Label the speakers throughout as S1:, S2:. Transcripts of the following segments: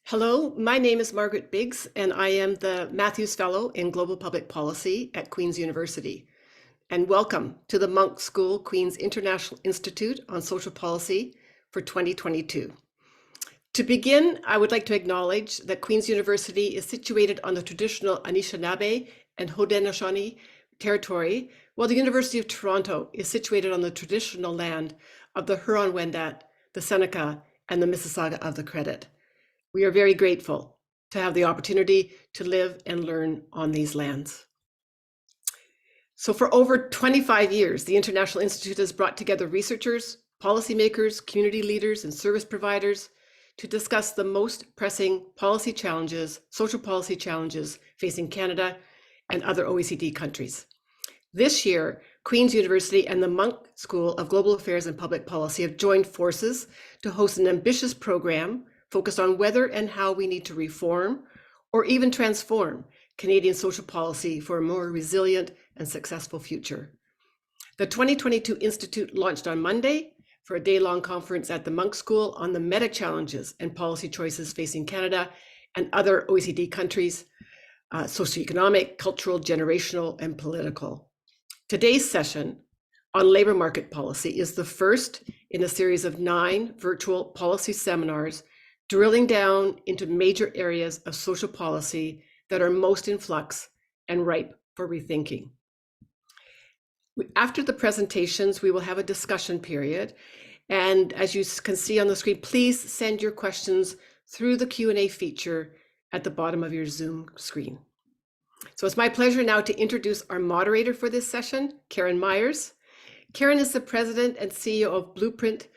S1: Hello, my name is Margaret Biggs, and I am the Matthews Fellow in Global Public Policy at Queen's University. And welcome to the Munk School, Queen's International Institute on Social Policy for 2022. To begin, I would like to acknowledge that Queen's University is situated on the traditional Anishinaabe and Haudenosaunee territory, while the University of Toronto is situated on the traditional land of the Huron-Wendat, the Seneca, and the Mississauga of the Credit. We are very grateful to have the opportunity to live and learn on these lands. So for over 25 years, the International Institute has brought together researchers, policymakers, community leaders, and service providers to discuss the most pressing policy challenges, social policy challenges facing Canada and other OECD countries. This year, Queen's University and the Munk School of Global Affairs and Public Policy have joined forces to host an ambitious program focused on whether and how we need to reform or even transform Canadian social policy for a more resilient and successful future. The 2022 Institute launched on Monday for a day-long conference at the Munk School on the meta challenges and policy choices facing Canada and other OECD countries, socioeconomic, cultural, generational, and political. Today's session on labor market policy is the first in a series of 9 virtual policy seminars drilling down into major areas of social policy that are most in flux and ripe for rethinking. After the presentations, we will have a discussion period. And as you can see on the screen, please send your questions through the Q&A feature at the bottom of your Zoom screen. So it's my pleasure now to introduce our moderator for this session, Karen Myers. Karen is the president and CEO of Blueprint,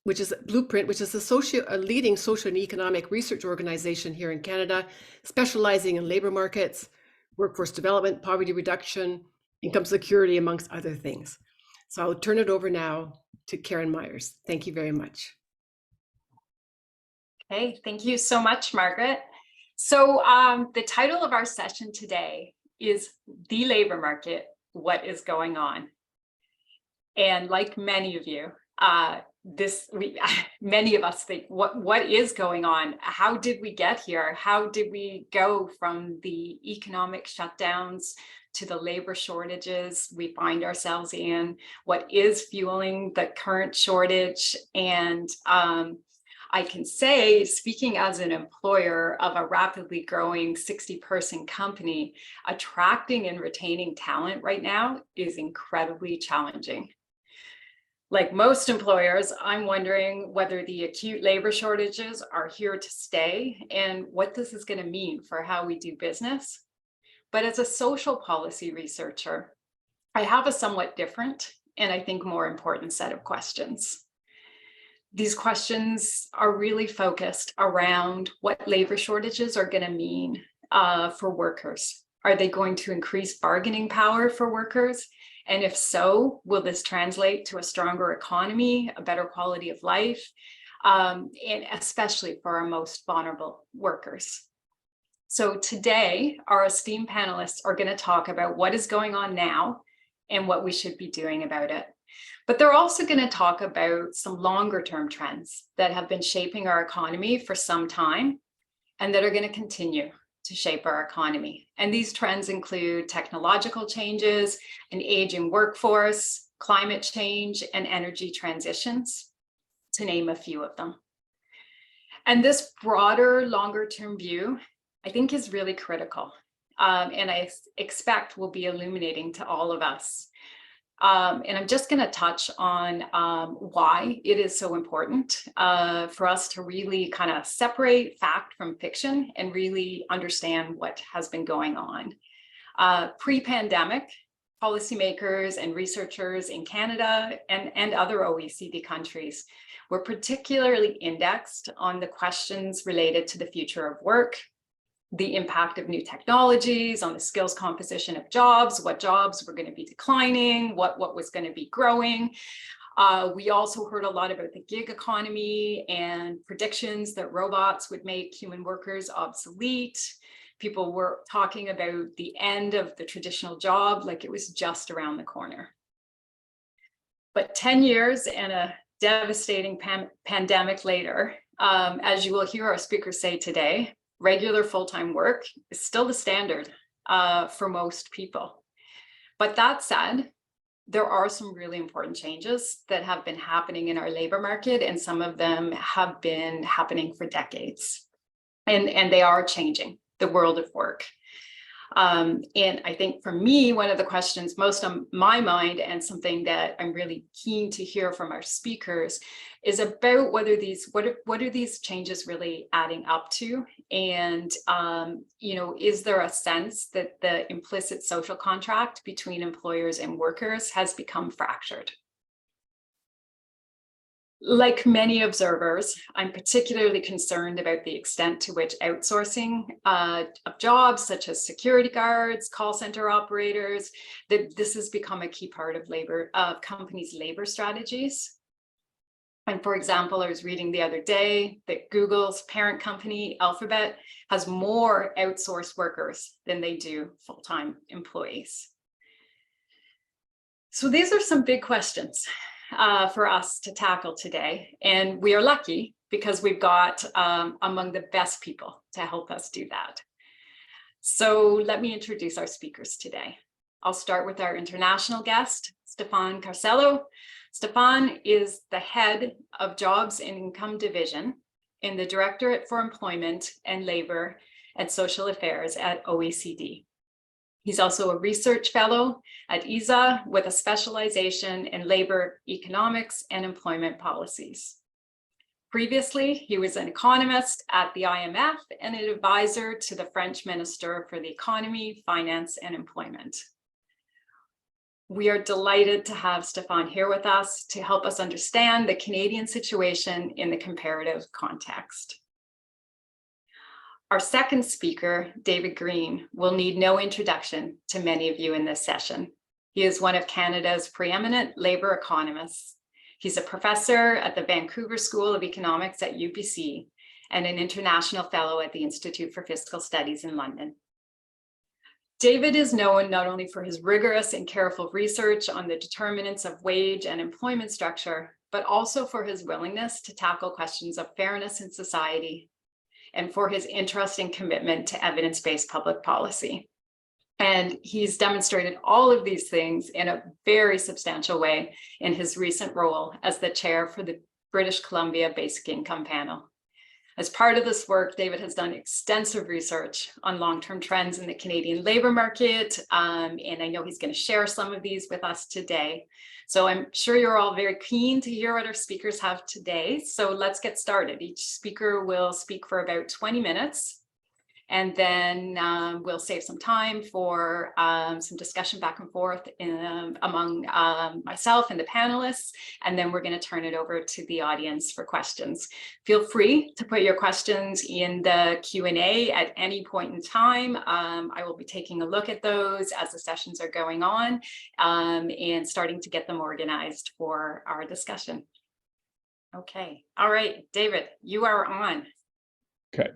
S1: which is a leading social and economic research organization here in Canada, specializing in labor markets, workforce development, poverty reduction, income security, amongst other things. So I'll turn it over now to Karen Myers. Thank you very much.
S2: Okay, thank you so much, Margaret. So the title of our session today is The Labor Market, What is Going On? And like many of you, many of us think, what is going on? How did we get here? How did we go from the economic shutdowns to the labor shortages we find ourselves in? What is fueling the current shortage? And I can say, speaking as an employer of a rapidly growing 60-person company, attracting and retaining talent right now is incredibly challenging. Like most employers, I'm wondering whether the acute labor shortages are here to stay and what this is going to mean for how we do business. But as a social policy researcher, I have a somewhat different and I think more important set of questions. These questions are really focused around what labor shortages are going to mean for workers. Are they going to increase bargaining power for workers? And if so, will this translate to a stronger economy, a better quality of life, and especially for our most vulnerable workers? So today, our esteemed panelists are going to talk about what is going on now and what we should be doing about it. But they're also going to talk about some longer term trends that have been shaping our economy for some time and that are going to continue to shape our economy. And these trends include technological changes, an aging workforce, climate change, and energy transitions, to name a few of them. And this broader, longer-term view, I think, is really critical, and I expect will be illuminating to all of us. And I'm just going to touch on why it is so important for us to really kind of separate fact from fiction and really understand what has been going on. Pre-pandemic, policymakers and researchers in Canada and other OECD countries were particularly indexed on the questions related to the future of work, the impact of new technologies on the skills composition of jobs, what jobs were going to be declining, what was going to be growing. We also heard a lot about the gig economy and predictions that robots would make human workers obsolete. People were talking about the end of the traditional job like it was just around the corner. But 10 years and a devastating pandemic later, As you will hear our speakers say today, regular full-time work is still the standard for most people. But that said, there are some really important changes that have been happening in our labor market, and some of them have been happening for decades. And they are changing the world of work. And I think for me, one of the questions most on my mind, and something that I'm really keen to hear from our speakers, is about whether what are these changes really adding up to? And is there a sense that the implicit social contract between employers and workers has become fractured? Like many observers, I'm particularly concerned about the extent to which outsourcing of jobs such as security guards, call center operators, that this has become a key part of companies' labor strategies. And for example, I was reading the other day that Google's parent company, Alphabet, has more outsourced workers than they do full-time employees. So these are some big questions for us to tackle today. And we are lucky because we've got among the best people to help us do that. So let me introduce our speakers today. I'll start with our international guest, Stefan Carcello. Stefan is the head of Jobs and Income Division in the Directorate for Employment and Labor and Social Affairs at OECD. He's also a research fellow at ESA with a specialization in labor economics and employment policies. Previously, he was an economist at the IMF and an advisor to the French Minister for the Economy, Finance, and Employment. We are delighted to have Stefan here with us to help us understand the Canadian situation in the comparative context. Our second speaker, David Green, will need no introduction to many of you in this session. He is one of Canada's preeminent labor economists. He's a professor at the Vancouver School of Economics at UBC and an international fellow at the Institute for Fiscal Studies in London. David is known not only for his rigorous and careful research on the determinants of wage and employment structure, but also for his willingness to tackle questions of fairness in society, and for his interest and commitment to evidence-based public policy. And he's demonstrated all of these things in a very substantial way in his recent role as the chair for the British Columbia Basic Income Panel. As part of this work, David has done extensive research on long-term trends in the Canadian labor market, and I know he's going to share some of these with us today. So I'm sure you're all very keen to hear what our speakers have today. So let's get started. Each speaker will speak for about 20 minutes. And then we'll save some time for some discussion back and forth among myself and the panelists. And then we're going to turn it over to the audience for questions. Feel free to put your questions in the Q&A at any point in time. I will be taking a look at those as the sessions are going on and starting to get them organized for our discussion. Okay. All right, David, you are on.
S3: Okay.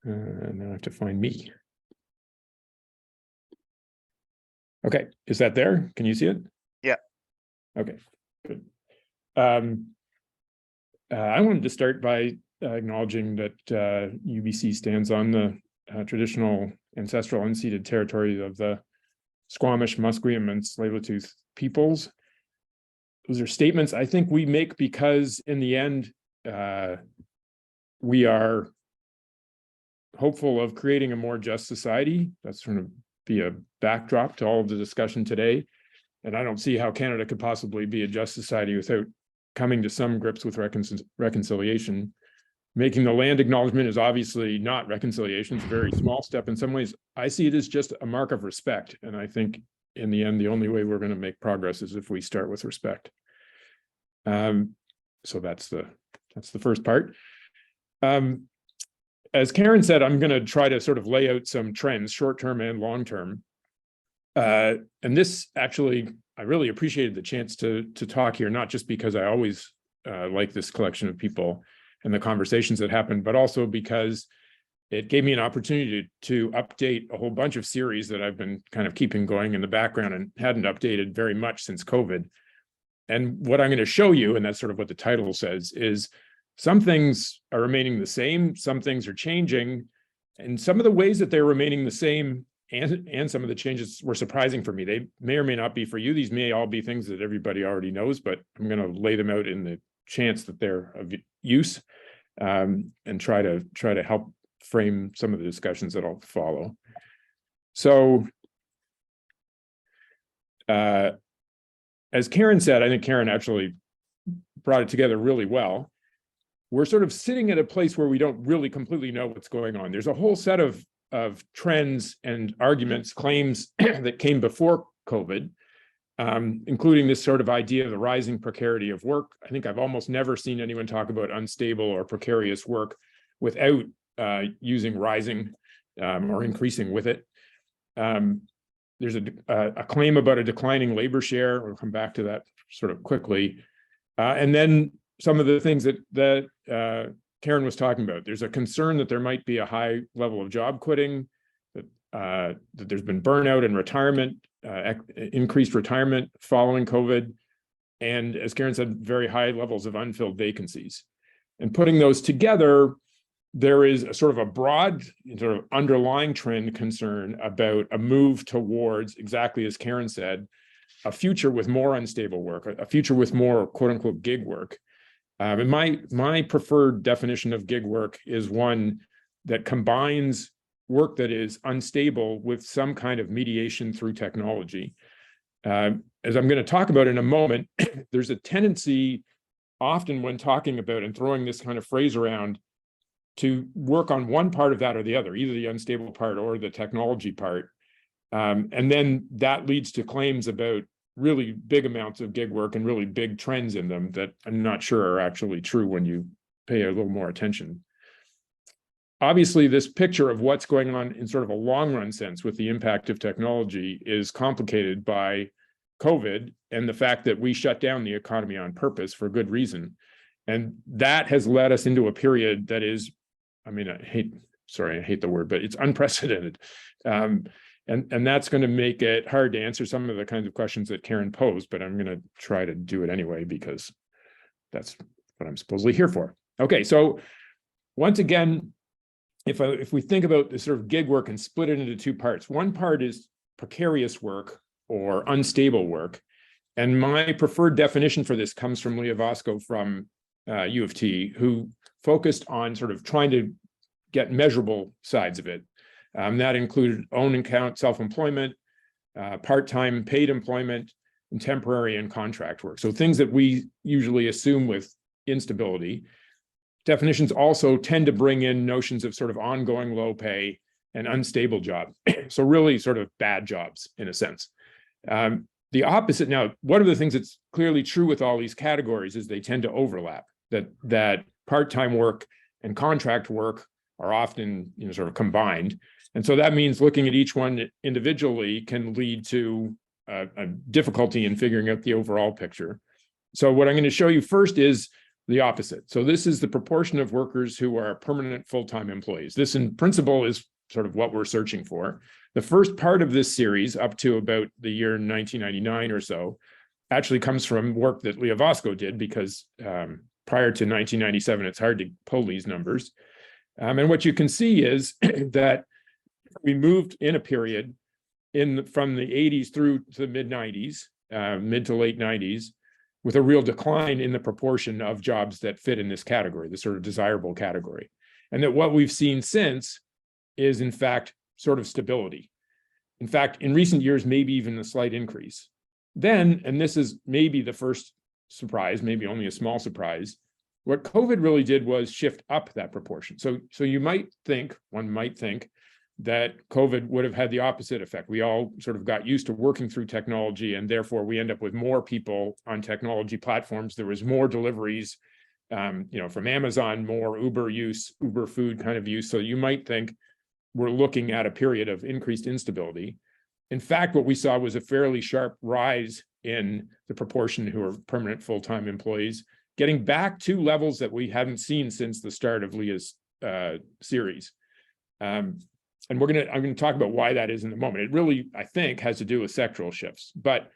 S3: Now I have to find me. Okay, is that there? Can you see it?
S4: Yeah.
S3: Okay, good. I wanted to start by acknowledging that UBC stands on the traditional ancestral unceded territory of the Squamish, Musqueam, and Tsleil-Waututh peoples. Those are statements I think we make because in the end, we are hopeful of creating a more just society. That's going to be a backdrop to all of the discussion today. And I don't see how Canada could possibly be a just society without coming to some grips with reconciliation. Making the land acknowledgement is obviously not reconciliation. It's a very small step in some ways. I see it as just a mark of respect. And I think in the end, the only way we're going to make progress is if we start with respect. So that's the first part. As Karen said, I'm going to try to sort of lay out some trends, short-term and long-term. And this actually, I really appreciated the chance to talk here, not just because I always like this collection of people and the conversations that happened, but also because it gave me an opportunity to update a whole bunch of series that I've been kind of keeping going in the background and hadn't updated very much since COVID. And what I'm going to show you, and that's sort of what the title says, is some things are remaining the same, some things are changing, and some of the ways that they're remaining the same and some of the changes were surprising for me. They may or may not be for you. These may all be things that everybody already knows, but I'm going to lay them out in the chance that they're of use, and try to help frame some of the discussions that I'll follow. So, as Karen said, I think Karen actually brought it together really well. We're sort of sitting at a place where we don't really completely know what's going on. There's a whole set of trends and arguments, claims that came before COVID, including this sort of idea of the rising precarity of work. I think I've almost never seen anyone talk about unstable or precarious work without using rising or increasing with it. There's a claim about a declining labor share. We'll come back to that sort of quickly. And then some of the things that Karen was talking about. There's a concern that there might be a high level of job quitting, that there's been burnout and retirement, increased retirement following COVID, and as Karen said, very high levels of unfilled vacancies. And putting those together, there is a sort of a broad sort of underlying trend concern about a move towards, exactly as Karen said, a future with more unstable work, a future with more quote unquote gig work. And my preferred definition of gig work is one that combines work that is unstable with some kind of mediation through technology. As I'm going to talk about in a moment, there's a tendency often when talking about and throwing this kind of phrase around to work on one part of that or the other, either the unstable part or the technology part. And then that leads to claims about really big amounts of gig work and really big trends in them that I'm not sure are actually true when you pay a little more attention. Obviously, this picture of what's going on in sort of a long run sense with the impact of technology is complicated by COVID and the fact that we shut down the economy on purpose for good reason. And that has led us into a period that is, I mean, I hate the word, but it's unprecedented. And that's going to make it hard to answer some of the kinds of questions that Karen posed, but I'm going to try to do it anyway, because that's what I'm supposedly here for. Okay, so once again, if we think about the sort of gig work and split it into two parts, one part is precarious work or unstable work. And my preferred definition for this comes from Leah Vasco from U of T, who focused on sort of trying to get measurable sides of it. That included own account self-employment, part-time paid employment, and temporary and contract work. So things that we usually assume with instability. Definitions also tend to bring in notions of sort of ongoing low pay and unstable jobs. So really sort of bad jobs in a sense. The opposite now, one of the things that's clearly true with all these categories is they tend to overlap, that part-time work and contract work are often sort of combined. And so that means looking at each one individually can lead to a difficulty in figuring out the overall picture. So what I'm going to show you first is the opposite. So this is the proportion of workers who are permanent full-time employees. This in principle is sort of what we're searching for. The first part of this series, up to about the year 1999 or so, actually comes from work that Leah Vasco did, because prior to 1997, it's hard to pull these numbers. And what you can see is that we moved in a period from the 80s through to the mid 90s, mid to late 90s, with a real decline in the proportion of jobs that fit in this category, the sort of desirable category. And that what we've seen since is, in fact, sort of stability. In fact, in recent years, maybe even a slight increase. Then, and this is maybe the first surprise, maybe only a small surprise, what COVID really did was shift up that proportion. So one might think that COVID would have had the opposite effect. We all sort of got used to working through technology, and therefore we end up with more people on technology platforms. There was more deliveries, from Amazon, more Uber use, Uber food kind of use. So you might think we're looking at a period of increased instability. In fact, what we saw was a fairly sharp rise in the proportion who are permanent full-time employees, getting back to levels that we haven't seen since the start of Leah's series. And I'm going to talk about why that is in a moment. It really, I think, has to do with sectoral shifts. But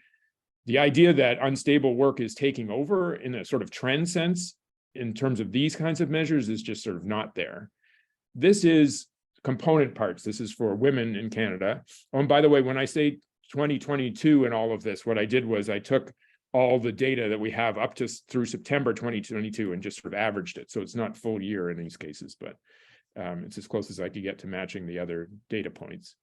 S3: the idea that unstable work is taking over in a sort of trend sense in terms of these kinds of measures is just sort of not there. This is component parts. This is for women in Canada. Oh, and by the way, when I say 2022 and all of this, what I did was I took all the data that we have up to through September 2022 and just sort of averaged it. So it's not full year in these cases, but it's as close as I could get to matching the other data points.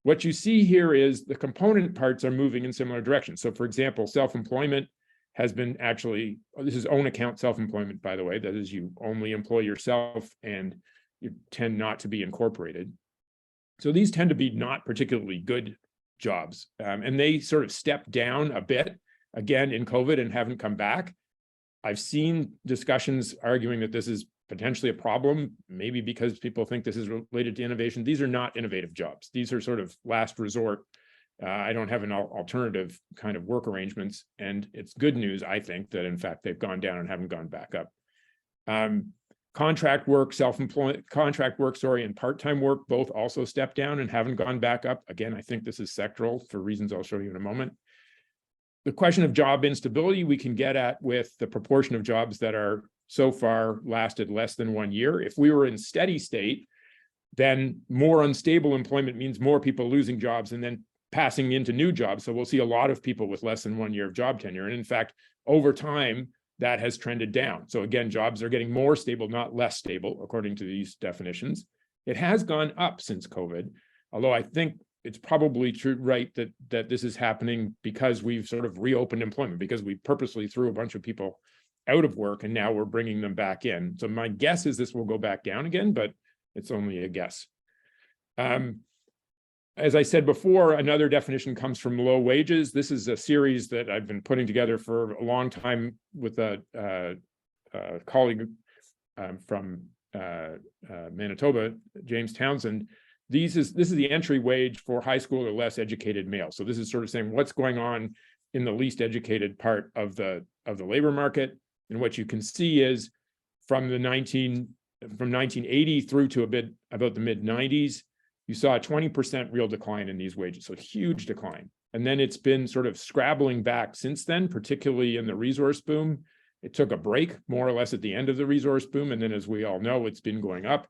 S3: What you see here is the component parts are moving in similar directions. So for example, self-employment has been actually, this is own account self-employment, by the way, that is you only employ yourself and you tend not to be incorporated. So these tend to be not particularly good jobs. And they sort of stepped down a bit again in COVID and haven't come back. I've seen discussions arguing that this is potentially a problem, maybe because people think this is related to innovation. These are not innovative jobs. These are sort of last resort. I don't have an alternative kind of work arrangements. And it's good news, I think, that in fact, they've gone down and haven't gone back up. Contract work, and part-time work both also stepped down and haven't gone back up. Again, I think this is sectoral for reasons I'll show you in a moment. The question of job instability we can get at with the proportion of jobs that are so far lasted less than 1 year. If we were in steady state, then more unstable employment means more people losing jobs and then passing into new jobs. So we'll see a lot of people with less than 1 year of job tenure. And in fact, over time, that has trended down. So again, jobs are getting more stable, not less stable, according to these definitions. It has gone up since COVID, although I think it's probably true, right, that this is happening because we've sort of reopened employment, because we purposely threw a bunch of people out of work and now we're bringing them back in. So my guess is this will go back down again, but it's only a guess. As I said before, another definition comes from low wages. This is a series that I've been putting together for a long time with a colleague from Manitoba, James Townsend. This is the entry wage for high school or less educated males. So this is sort of saying what's going on in the least educated part of the labor market. And what you can see is from 1980 through to about the mid 90s, you saw a 20% real decline in these wages, so huge decline. And then it's been sort of scrabbling back since then, particularly in the resource boom. It took a break more or less at the end of the resource boom. And then as we all know, it's been going up.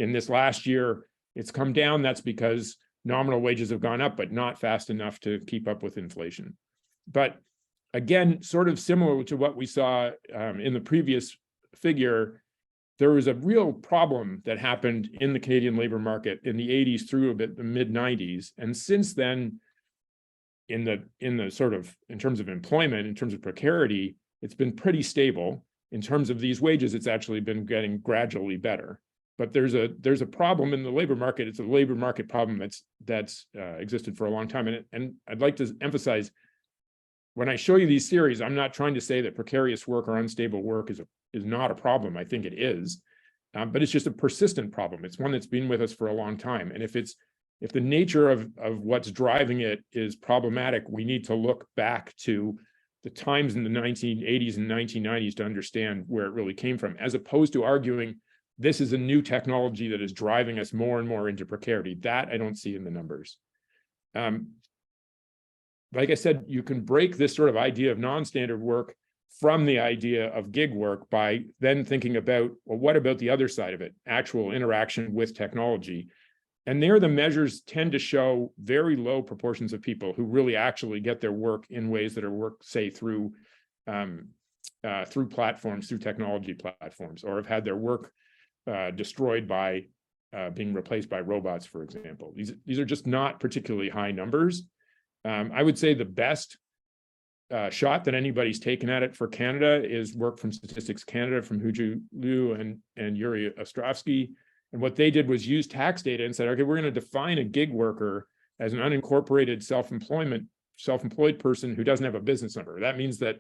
S3: In this last year, it's come down. That's because nominal wages have gone up, but not fast enough to keep up with inflation. But again, sort of similar to what we saw in the previous figure, there was a real problem that happened in the Canadian labor market in the 80s through a bit the mid 90s. And since then, in terms of employment, in terms of precarity, it's been pretty stable. In terms of these wages, it's actually been getting gradually better. But there's a problem in the labor market. It's a labor market problem that's existed for a long time. And I'd like to emphasize, when I show you these series, I'm not trying to say that precarious work or unstable work is not a problem. I think it is, but it's just a persistent problem. It's one that's been with us for a long time. And if the nature of what's driving it is problematic, we need to look back to the times in the 1980s and 1990s to understand where it really came from, as opposed to arguing this is a new technology that is driving us more and more into precarity. That I don't see in the numbers. Like I said, you can break this sort of idea of non-standard work from the idea of gig work by then thinking about, well, what about the other side of it, actual interaction with technology? And there the measures tend to show very low proportions of people who really actually get their work in ways that are work, say, through platforms, through technology platforms, or have had their work destroyed by being replaced by robots, for example. These are just not particularly high numbers. I would say the best shot that anybody's taken at it for Canada is work from Statistics Canada from Huju Liu and Yuri Ostrovsky. And what they did was use tax data and said, okay, we're going to define a gig worker as an unincorporated self-employed person who doesn't have a business number. That means that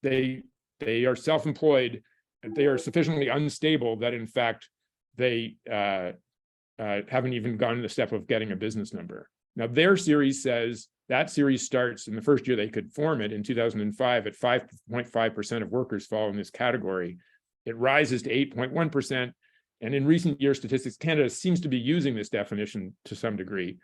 S3: they are self-employed, they are sufficiently unstable that in fact they haven't even gone to the step of getting a business number. Now their series says that series starts in the first year they could form it in 2005 at 5.5% of workers fall in this category. It rises to 8.1%. And in recent years, Statistics Canada seems to be using this definition to some degree.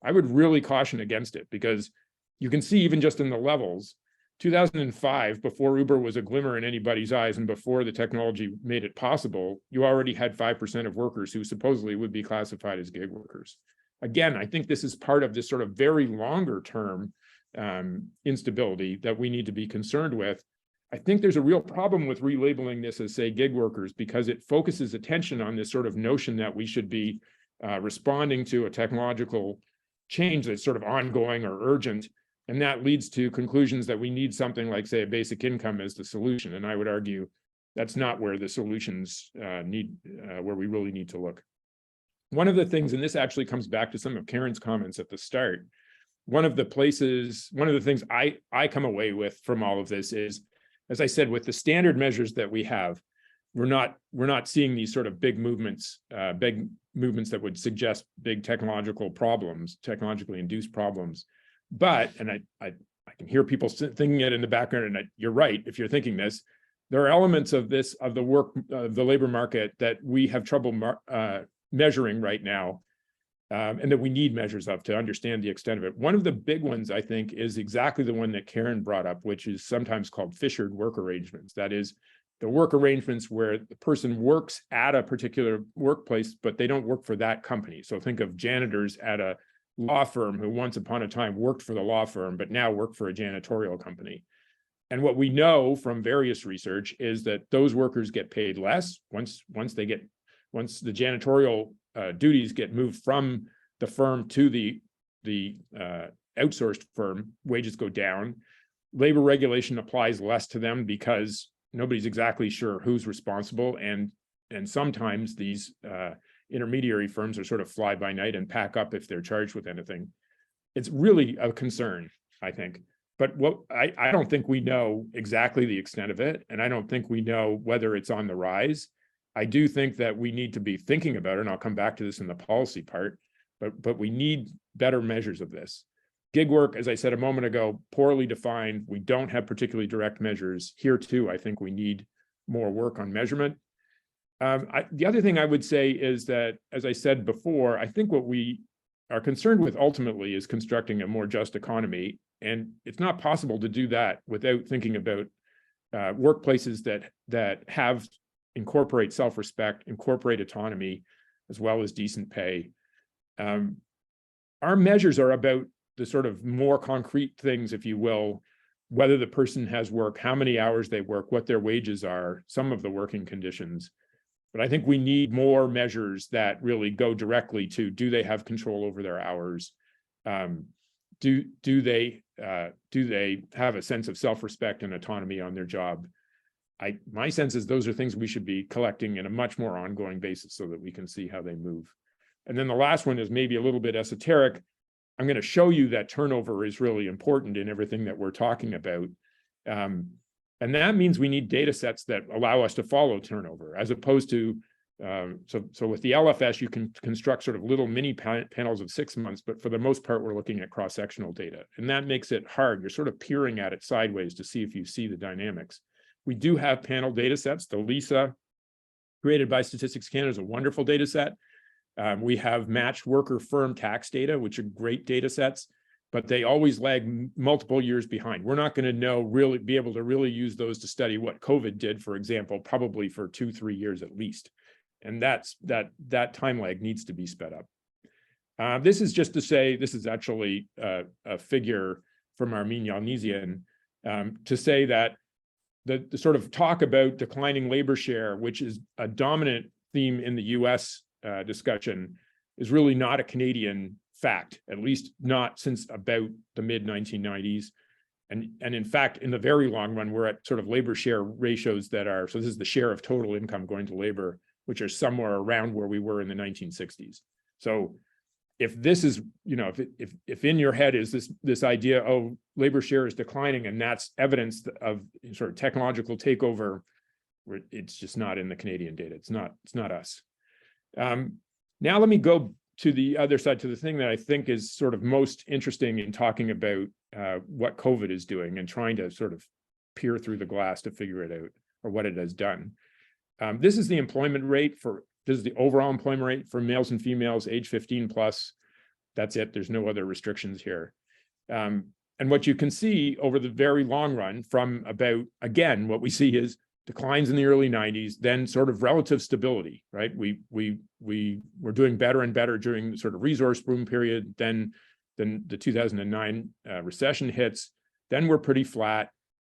S3: I would really caution against it because you can see even just in the levels 2005, before Uber was a glimmer in anybody's eyes and before the technology made it possible, you already had 5% of workers who supposedly would be classified as gig workers. Again, I think this is part of this sort of very longer term instability that we need to be concerned with. I think there's a real problem with relabeling this as, say, gig workers, because it focuses attention on this sort of notion that we should be responding to a technological change that's sort of ongoing or urgent. And that leads to conclusions that we need something like, say, a basic income as the solution. And I would argue that's not where the solutions where we really need to look. One of the things, and this actually comes back to some of Karen's comments at the start, one of the things I come away with from all of this is, as I said, with the standard measures that we have, we're not seeing these sort of big movements that would suggest big technologically induced problems. But, and I can hear people thinking it in the background, and you're right if you're thinking this, there are elements of the labor market that we have trouble measuring right now, and that we need measures of to understand the extent of it. One of the big ones, I think, is exactly the one that Karen brought up, which is sometimes called fissured work arrangements. That is, the work arrangements where the person works at a particular workplace, but they don't work for that company. So think of janitors at a law firm who once upon a time worked for the law firm, but now work for a janitorial company. And what we know from various research is that those workers get paid less once the janitorial duties get moved from the firm to the outsourced firm. Wages go down. Labor regulation applies less to them because nobody's exactly sure who's responsible, and sometimes these intermediary firms are sort of fly by night and pack up if they're charged with anything. It's really a concern, I think. But what I don't think we know exactly the extent of it, and I don't think we know whether it's on the rise. I do think that we need to be thinking about it, and I'll come back to this in the policy part, but we need better measures of this. Gig work, as I said a moment ago, poorly defined. We don't have particularly direct measures. Here too, I think we need more work on measurement. The other thing I would say is that, as I said before, I think what we are concerned with ultimately is constructing a more just economy. And it's not possible to do that without thinking about workplaces that incorporate self-respect, incorporate autonomy, as well as decent pay. Our measures are about the sort of more concrete things, if you will, whether the person has work, how many hours they work, what their wages are, some of the working conditions. But I think we need more measures that really go directly to, do they have control over their hours? Do they have a sense of self-respect and autonomy on their job? My sense is those are things we should be collecting in a much more ongoing basis so that we can see how they move. And then the last one is maybe a little bit esoteric. I'm going to show you that turnover is really important in everything that we're talking about. And that means we need data sets that allow us to follow turnover, as opposed to, so with the LFS, you can construct sort of little mini panels of 6 months, but for the most part, we're looking at cross-sectional data. And that makes it hard. You're sort of peering at it sideways to see if you see the dynamics. We do have panel data sets. The LISA, created by Statistics Canada, is a wonderful data set. We have matched worker firm tax data, which are great data sets, but they always lag multiple years behind. We're not going to be able to really use those to study what COVID did, for example, probably for 2-3 years at least. And that time lag needs to be sped up. This is just to say, this is actually a figure from Armin Yalnizyan to say that the sort of talk about declining labor share, which is a dominant theme in the US discussion, is really not a Canadian fact, at least not since about the mid-1990s. And in fact, in the very long run, we're at sort of labor share ratios that are, so this is the share of total income going to labor, which are somewhere around where we were in the 1960s. So if this is, if in your head is this idea, oh, labor share is declining, and that's evidence of sort of technological takeover, it's just not in the Canadian data. It's not us. Now let me go to the other side, to the thing that I think is sort of most interesting in talking about what COVID is doing and trying to sort of peer through the glass to figure it out, or what it has done. This is the employment rate this is the overall employment rate for males and females age 15 plus. That's it. There's no other restrictions here. And what you can see over the very long run from about, again, what we see is declines in the early 90s, then sort of relative stability, right? We were doing better and better during the sort of resource boom period. Then the 2009 recession hits. Then we're pretty flat.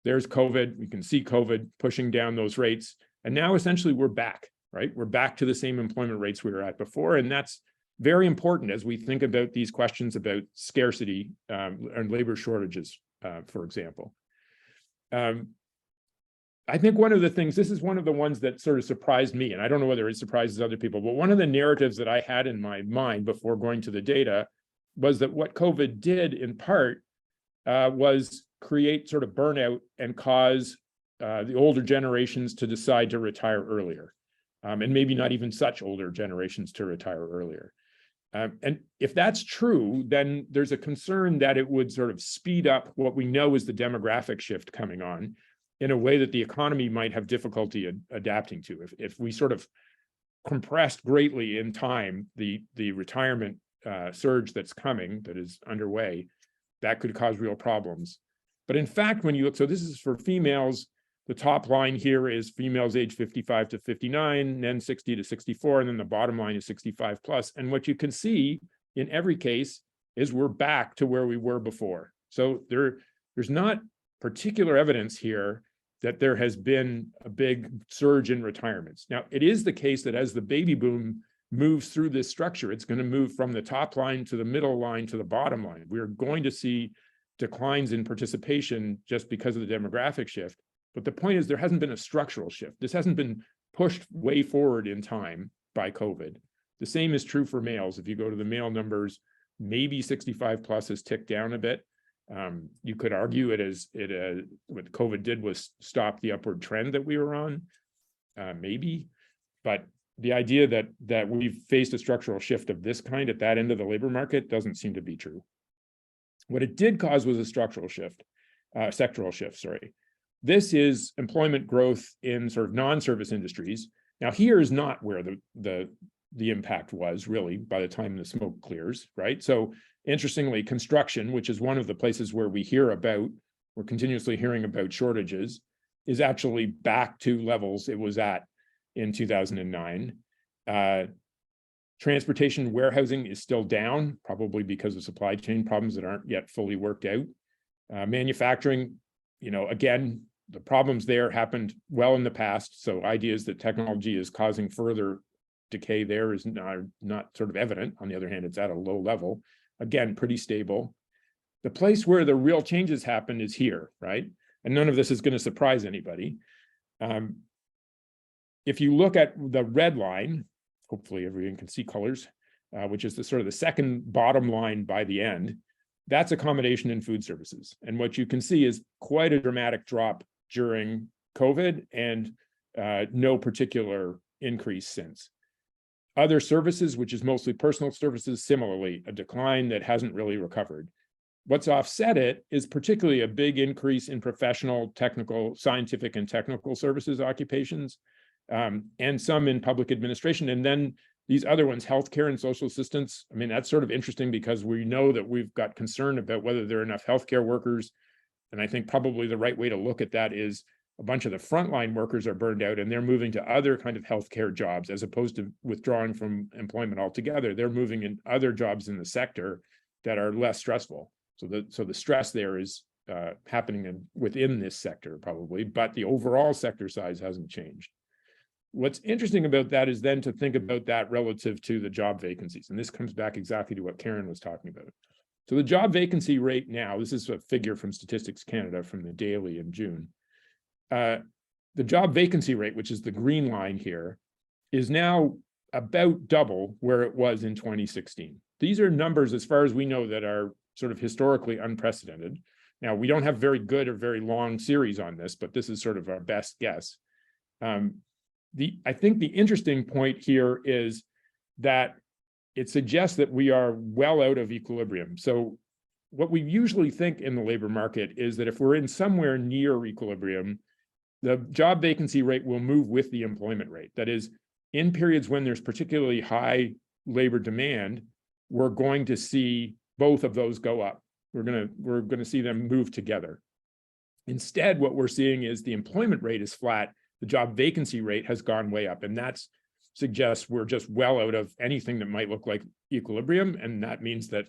S3: There's COVID. We can see COVID pushing down those rates. And now essentially we're back, right? We're back to the same employment rates we were at before. And that's very important as we think about these questions about scarcity and labor shortages, for example. I think one of the things, this is one of the ones that sort of surprised me, and I don't know whether it surprises other people, but one of the narratives that I had in my mind before going to the data was that what COVID did in part was create sort of burnout and cause the older generations to decide to retire earlier, and maybe not even such older generations to retire earlier. And if that's true, then there's a concern that it would sort of speed up what we know is the demographic shift coming on in a way that the economy might have difficulty adapting to. If we sort of compressed greatly in time the retirement surge that's coming, that is underway, that could cause real problems. But in fact, when you look, so this is for females, the top line here is females age 55 to 59, then 60 to 64, and then the bottom line is 65 plus. And what you can see in every case is we're back to where we were before. So there's not particular evidence here that there has been a big surge in retirements. Now, it is the case that as the baby boom moves through this structure, it's going to move from the top line to the middle line to the bottom line. We're going to see declines in participation just because of the demographic shift. But the point is there hasn't been a structural shift. This hasn't been pushed way forward in time by COVID. The same is true for males. If you go to the male numbers, maybe 65 plus has ticked down a bit. You could argue what COVID did was stop the upward trend that we were on, maybe. But the idea that we've faced a structural shift of this kind at that end of the labor market doesn't seem to be true. What it did cause was a structural shift, sectoral shift, sorry. This is employment growth in sort of non-service industries. Now, here is not where the impact was really by the time the smoke clears, right? So interestingly, construction, which is one of the places where we're continuously hearing about shortages, is actually back to levels it was at in 2009. Transportation warehousing is still down, probably because of supply chain problems that aren't yet fully worked out. Manufacturing, again, the problems there happened well in the past. So ideas that technology is causing further decay there is not sort of evident. On the other hand, it's at a low level. Again, pretty stable. The place where the real changes happen is here, right? And none of this is going to surprise anybody. If you look at the red line, hopefully everyone can see colors, which is the sort of the second bottom line by the end, that's accommodation and food services. And what you can see is quite a dramatic drop during COVID and no particular increase since. Other services, which is mostly personal services, similarly, a decline that hasn't really recovered. What's offset it is particularly a big increase in professional, technical, scientific, and technical services occupations, and some in public administration. And then these other ones, healthcare and social assistance. I mean, that's sort of interesting because we know that we've got concern about whether there are enough healthcare workers. And I think probably the right way to look at that is a bunch of the frontline workers are burned out and they're moving to other kind of healthcare jobs as opposed to withdrawing from employment altogether. They're moving in other jobs in the sector that are less stressful. So the stress there is happening within this sector probably, but the overall sector size hasn't changed. What's interesting about that is then to think about that relative to the job vacancies. And this comes back exactly to what Karen was talking about. So the job vacancy rate now, this is a figure from Statistics Canada from the Daily in June. The job vacancy rate, which is the green line here, is now about double where it was in 2016. These are numbers, as far as we know, that are sort of historically unprecedented. Now, we don't have very good or very long series on this, but this is sort of our best guess. I think the interesting point here is that it suggests that we are well out of equilibrium. So what we usually think in the labor market is that if we're in somewhere near equilibrium, the job vacancy rate will move with the employment rate. That is, in periods when there's particularly high labor demand, we're going to see both of those go up. We're gonna see them move together. Instead, what we're seeing is the employment rate is flat. The job vacancy rate has gone way up, and that suggests we're just well out of anything that might look like equilibrium. And that means that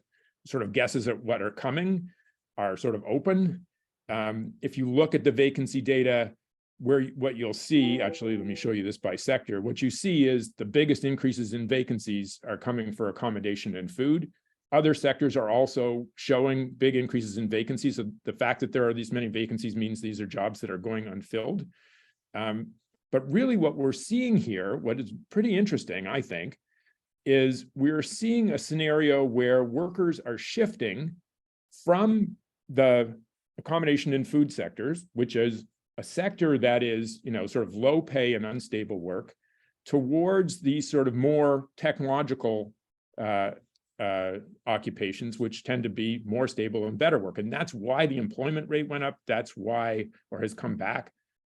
S3: sort of guesses at what are coming are sort of open. If you look at the vacancy data, what you'll see, actually, let me show you this by sector. What you see is the biggest increases in vacancies are coming for accommodation and food. Other sectors are also showing big increases in vacancies. So the fact that there are these many vacancies means these are jobs that are going unfilled. But really what we're seeing here, what is pretty interesting, I think, is we're seeing a scenario where workers are shifting from the accommodation and food sectors, which is a sector that is, sort of low pay and unstable work, towards these sort of more technological occupations, which tend to be more stable and better work. And that's why the employment rate went up. That's why, or has come back.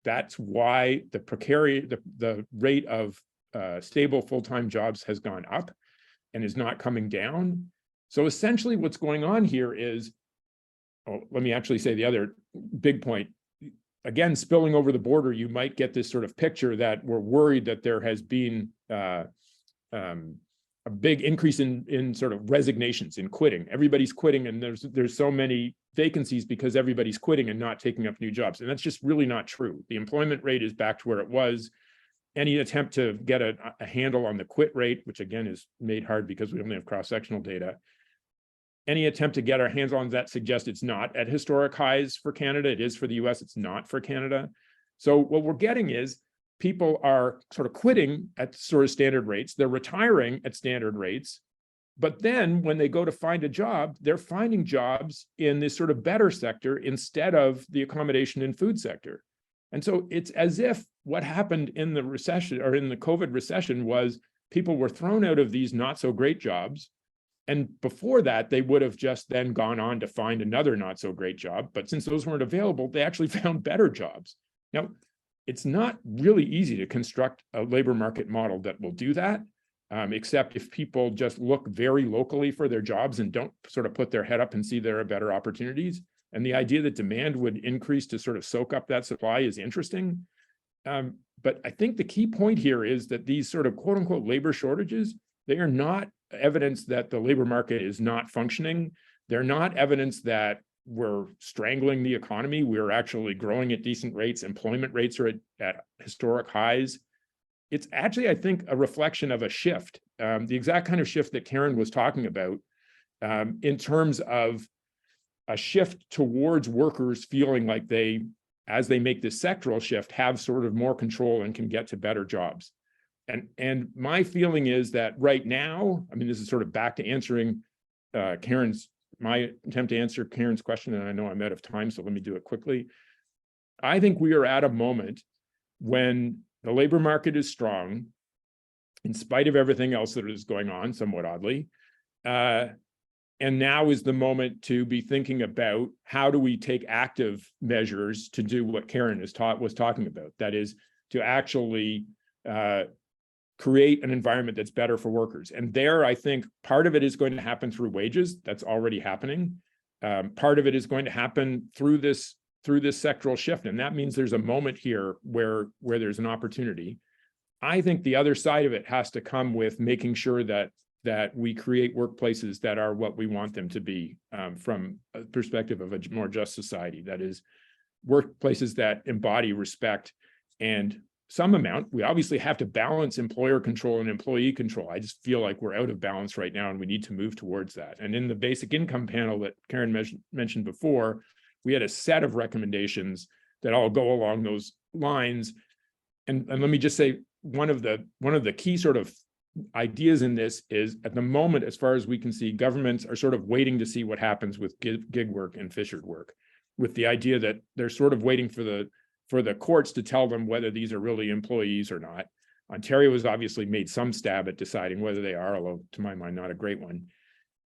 S3: That's why the rate of stable full-time jobs has gone up and is not coming down. So essentially what's going on here is, let me actually say the other big point. Again, spilling over the border, you might get this sort of picture that we're worried that there has been a big increase in sort of resignations, in quitting. Everybody's quitting, and there's so many vacancies because everybody's quitting and not taking up new jobs. And that's just really not true. The employment rate is back to where it was. Any attempt to get a handle on the quit rate, which again is made hard because we only have cross-sectional data, any attempt to get our hands on that suggests it's not at historic highs for Canada. It is for the US, it's not for Canada. So what we're getting is people are sort of quitting at sort of standard rates. They're retiring at standard rates. But then when they go to find a job, they're finding jobs in this sort of better sector instead of the accommodation and food sector. And so it's as if what happened in the recession, or in the COVID recession, was people were thrown out of these not so great jobs. And before that, they would have just then gone on to find another not so great job. But since those weren't available, they actually found better jobs. Now, it's not really easy to construct a labor market model that will do that, except if people just look very locally for their jobs and don't sort of put their head up and see there are better opportunities. And the idea that demand would increase to sort of soak up that supply is interesting. But I think the key point here is that these sort of quote unquote labor shortages, they are not evidence that the labor market is not functioning. They're not evidence that we're strangling the economy. We're actually growing at decent rates. Employment rates are at historic highs. It's actually, I think, a reflection of a shift, the exact kind of shift that Karen was talking about, in terms of a shift towards workers feeling like they, as they make this sectoral shift, have sort of more control and can get to better jobs. And my feeling is that right now, I mean, this is sort of back to answering my attempt to answer Karen's question, and I know I'm out of time, so let me do it quickly. I think we are at a moment when the labor market is strong, in spite of everything else that is going on, somewhat oddly. And now is the moment to be thinking about how do we take active measures to do what Karen was talking about. That is, to actually create an environment that's better for workers. And there, I think part of it is going to happen through wages. That's already happening. Part of it is going to happen through this sectoral shift. And that means there's a moment here where there's an opportunity. I think the other side of it has to come with making sure that we create workplaces that are what we want them to be, from a perspective of a more just society. That is, workplaces that embody respect and some amount. We obviously have to balance employer control and employee control. I just feel like we're out of balance right now, and we need to move towards that. And in the basic income panel that Karen mentioned before, we had a set of recommendations that all go along those lines. And let me just say, one of the key sort of ideas in this is, at the moment, as far as we can see, governments are sort of waiting to see what happens with gig work and fishered work, with the idea that they're sort of waiting for the courts to tell them whether these are really employees or not. Ontario has obviously made some stab at deciding whether they are, although to my mind, not a great one.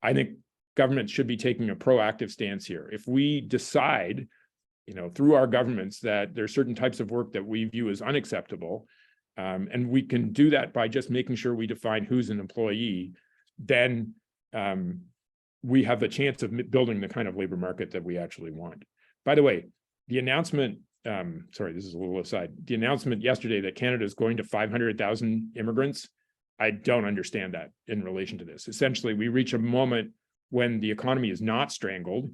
S3: I think government should be taking a proactive stance here. If we decide, through our governments, that there's certain types of work that we view as unacceptable, and we can do that by just making sure we define who's an employee, then we have the chance of building the kind of labor market that we actually want. By the way, the announcement, sorry, this is a little aside, the announcement yesterday that Canada is going to 500,000 immigrants, I don't understand that in relation to this. Essentially, we reach a moment when the economy is not strangled.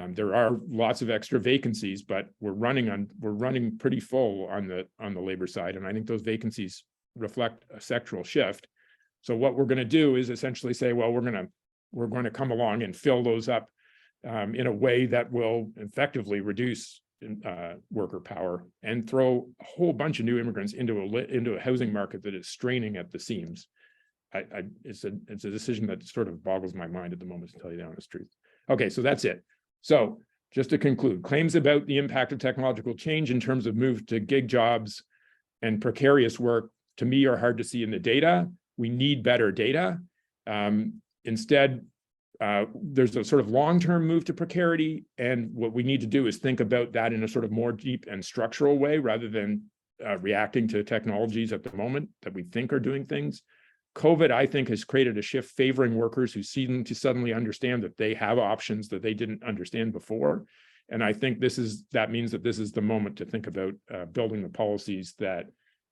S3: There are lots of extra vacancies, but we're running pretty full on the labor side, and I think those vacancies reflect a sectoral shift. So what we're going to do is essentially say, well, we're going to come along and fill those up in a way that will effectively reduce worker power and throw a whole bunch of new immigrants into a housing market that is straining at the seams. It's a decision that sort of boggles my mind at the moment, to tell you the honest truth. Okay, so that's it. So just to conclude, claims about the impact of technological change in terms of move to gig jobs and precarious work, to me, are hard to see in the data. We need better data. Instead, there's a sort of long-term move to precarity, and what we need to do is think about that in a sort of more deep and structural way, rather than reacting to technologies at the moment that we think are doing things. COVID, I think, has created a shift favoring workers who seem to suddenly understand that they have options that they didn't understand before. And I think that means that this is the moment to think about building the policies that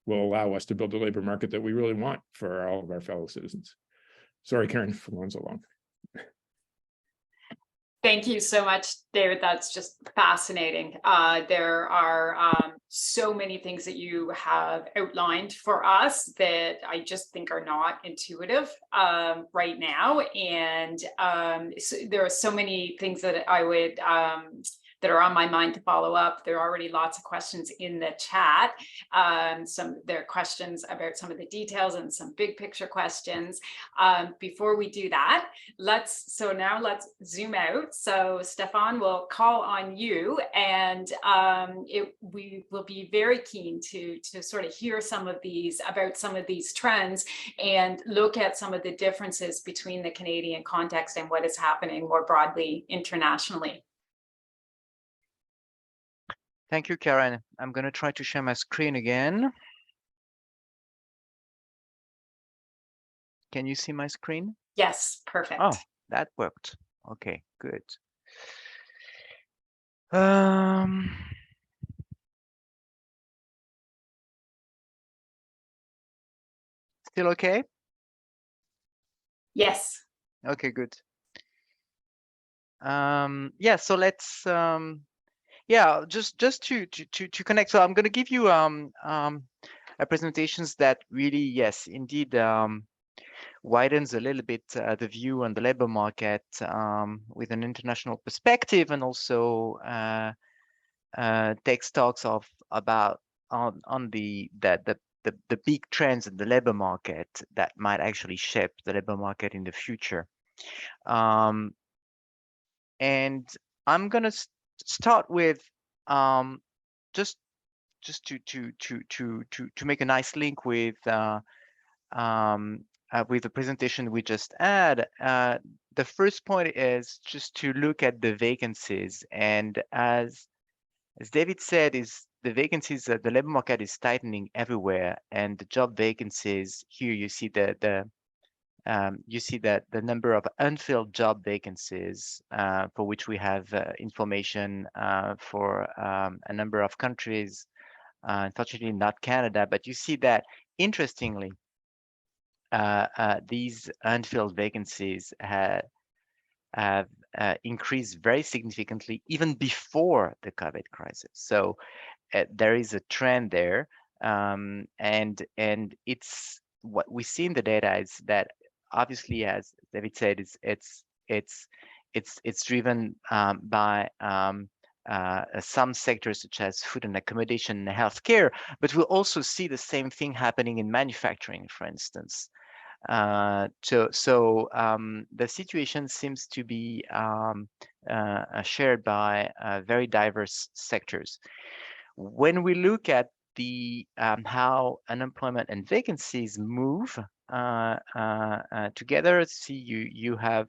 S3: will allow us to build the labor market that we really want for all of our fellow citizens. Sorry, Karen, for going so long.
S2: Thank you so much, David. That's just fascinating. There are so many things that you have outlined for us that I just think are not intuitive right now. And so there are so many things that I would that are on my mind to follow up. There are already lots of questions in the chat. There are questions about some of the details and some big picture questions. Before we do that, let's zoom out. So Stefan, will call on you, and we will be very keen to sort of hear about some of these trends and look at some of the differences between the Canadian context and what is happening more broadly internationally.
S4: Thank you, Karen. I'm going to try to share my screen again. Can you see my screen?
S2: Yes, perfect.
S4: Oh, that worked. Okay, good. Still okay?
S2: Yes.
S4: Okay, good. Yeah, so let's yeah, just to connect. So I'm going to give you presentations that really, yes, indeed, widens a little bit the view on the labor market with an international perspective, and also takes stocks about the big trends in the labor market that might actually shape the labor market in the future. And I'm gonna start with just to make a nice link with the presentation we just had. The first point is just to look at the vacancies, and as David said, is the vacancies, the labor market is tightening everywhere, and the job vacancies here, you see that the number of unfilled job vacancies for which we have information for a number of countries, unfortunately not Canada, but you see that, interestingly, these unfilled vacancies have increased very significantly even before the COVID crisis. So there is a trend there, and it's what we see in the data is that, obviously, as David said, it's driven by some sectors such as food and accommodation and healthcare, but we'll also see the same thing happening in manufacturing, for instance. So the situation seems to be shared by very diverse sectors. When we look at the how unemployment and vacancies move together, see you have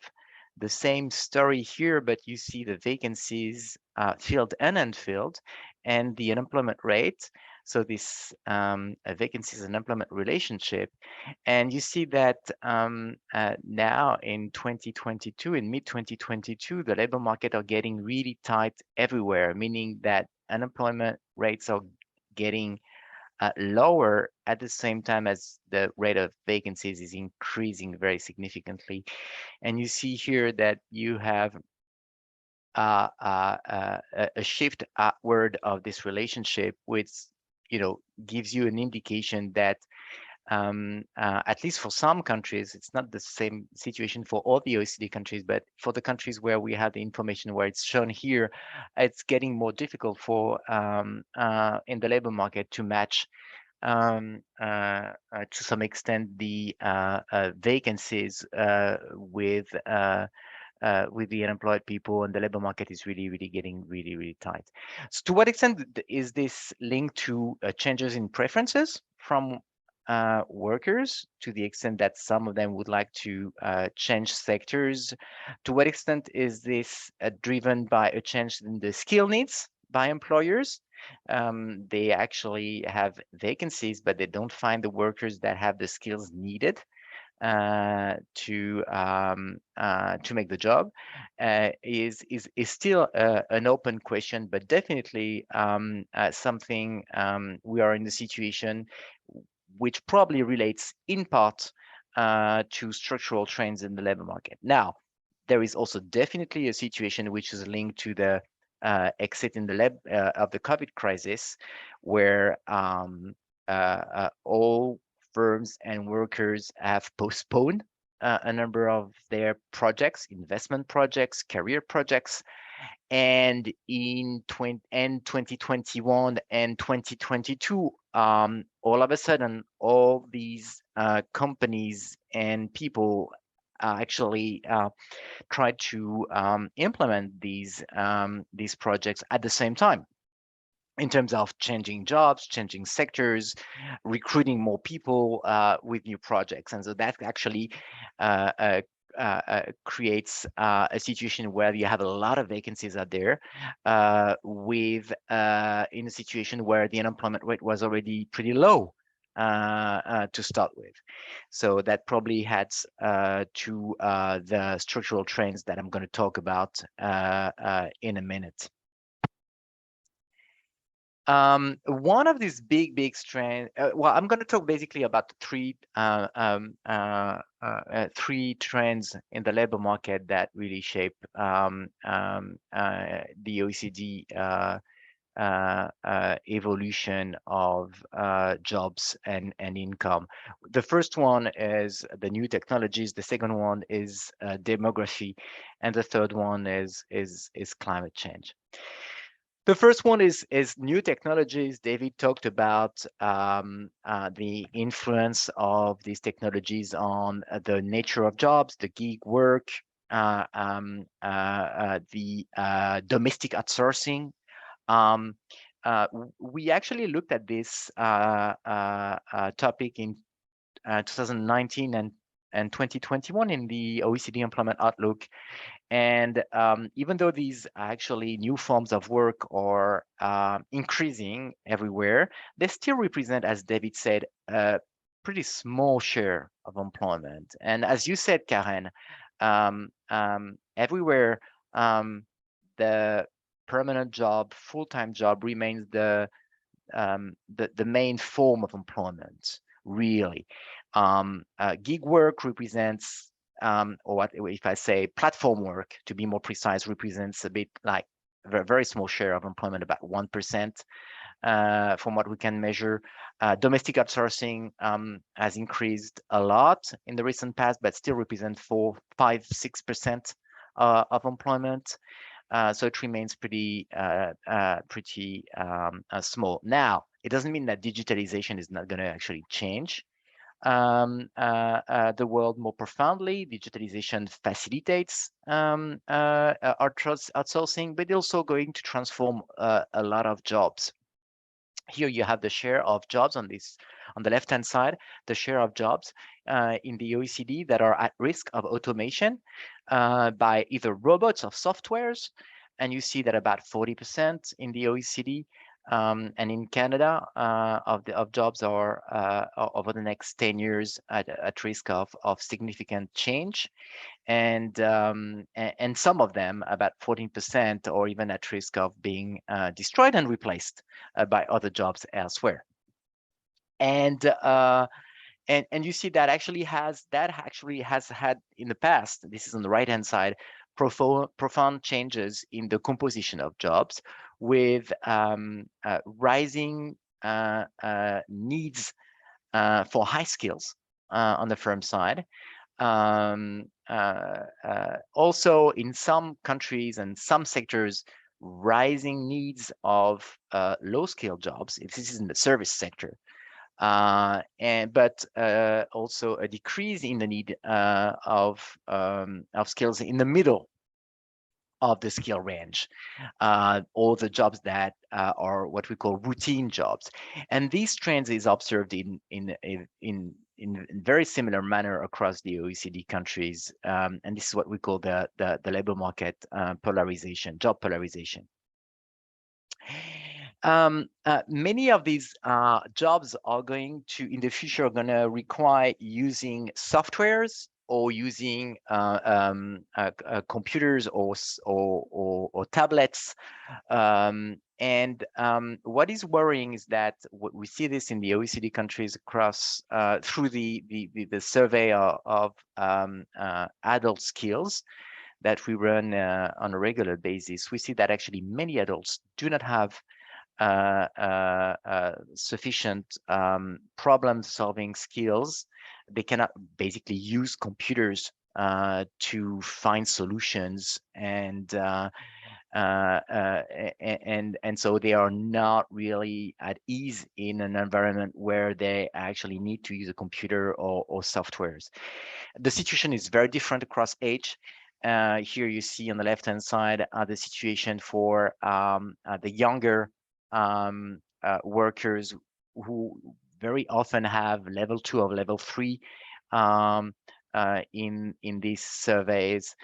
S4: the same story here, but you see the vacancies filled and unfilled, and the unemployment rate So this vacancies and employment relationship. And you see that now in 2022, in mid-2022, the labor market are getting really tight everywhere, meaning that unemployment rates are getting lower at the same time as the rate of vacancies is increasing very significantly. And you see here that you have a shift upward of this relationship, which gives you an indication that at least for some countries, it's not the same situation for all the OECD countries, but for the countries where we have the information where it's shown here, it's getting more difficult for in the labor market to match to some extent the vacancies with the unemployed people, and the labor market is really getting really tight. So to what extent is this linked to changes in preferences from workers, to the extent that some of them would like to change sectors? To what extent is this driven by a change in the skill needs by employers? They actually have vacancies, but they don't find the workers that have the skills needed to make the job. Is still an open question, but definitely something we are in the situation which probably relates in part to structural trends in the labor market. Now, there is also definitely a situation which is linked to the exit in the of the COVID crisis, where all firms and workers have postponed a number of their projects, investment projects, career projects. And in 2021 and 2022, all of a sudden, all these companies and people actually try to implement these projects at the same time, in terms of changing jobs, changing sectors, recruiting more people with new projects. And so that actually creates a situation where you have a lot of vacancies out there, with in a situation where the unemployment rate was already pretty low to start with. So that probably adds to the structural trends that I'm going to talk about in a minute. One of these big strands, well, I'm going to talk basically about three trends in the labor market that really shape the OECD evolution of jobs and income. The first one is the new technologies. The second one is demography, and the third one is climate change. The first one is new technologies. David talked about the influence of these technologies on the nature of jobs, the gig work, the domestic outsourcing. We actually looked at this topic in 2019 and 2021 in the OECD Employment Outlook. And even though these actually new forms of work are increasing everywhere, they still represent, as David said, a pretty small share of employment. And as you said, Karen, everywhere the permanent job, full-time job remains the main form of employment, really. Gig work represents, or what if I say platform work, to be more precise, represents a bit like a very small share of employment, about 1% from what we can measure. Domestic outsourcing has increased a lot in the recent past, but still represents 4, 5, 6% of employment. So it remains pretty small. Now, it doesn't mean that digitalization is not going to actually change the world more profoundly. Digitalization facilitates outsourcing, but also going to transform a lot of jobs. Here you have the share of jobs on the left-hand side, the share of jobs in the OECD that are at risk of automation by either robots or softwares. And you see that about 40% in the OECD And in Canada, of jobs are over the next 10 years at risk of significant change, and some of them, about 14%, are even at risk of being destroyed and replaced by other jobs elsewhere. And you see that actually has had in the past, this is on the right hand side, profound changes in the composition of jobs, with rising needs for high skills on the firm side. Also in some countries and some sectors, rising needs of low-skilled jobs. This is in the service sector. But also a decrease in the need of skills in the middle of the skill range, or the jobs that are what we call routine jobs. And these trends is observed in very similar manner across the OECD countries. And this is what we call the labor market polarization, job polarization. Many of these jobs are going to, in the future, are going to require using softwares or using computers or tablets. What is worrying is that we see this in the OECD countries across through the survey of adult skills that we run on a regular basis. We see that actually many adults do not have sufficient problem-solving skills. They cannot basically use computers to find solutions, and so they are not really at ease in an environment where they actually need to use a computer or softwares. The situation is very different across age. Here you see on the left-hand side the situation for the younger workers, who very often have level 2 or level 3 in these surveys,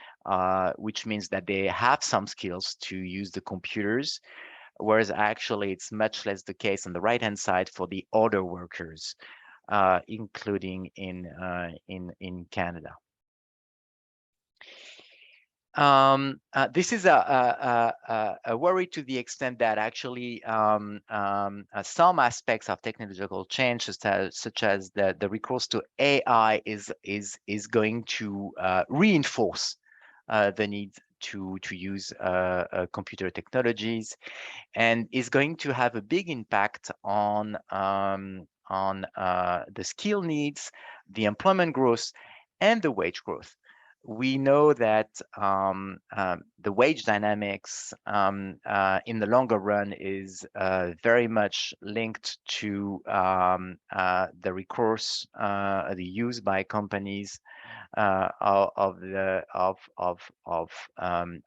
S4: which means that they have some skills to use the computers, whereas actually it's much less the case on the right-hand side for the older workers, including in Canada. This is a worry to the extent that actually some aspects of technological change, such as the recourse to AI, is going to reinforce the need to use computer technologies, and is going to have a big impact on the skill needs, the employment growth, and the wage growth. We know that the wage dynamics in the longer run is very much linked to the recourse, the use by companies of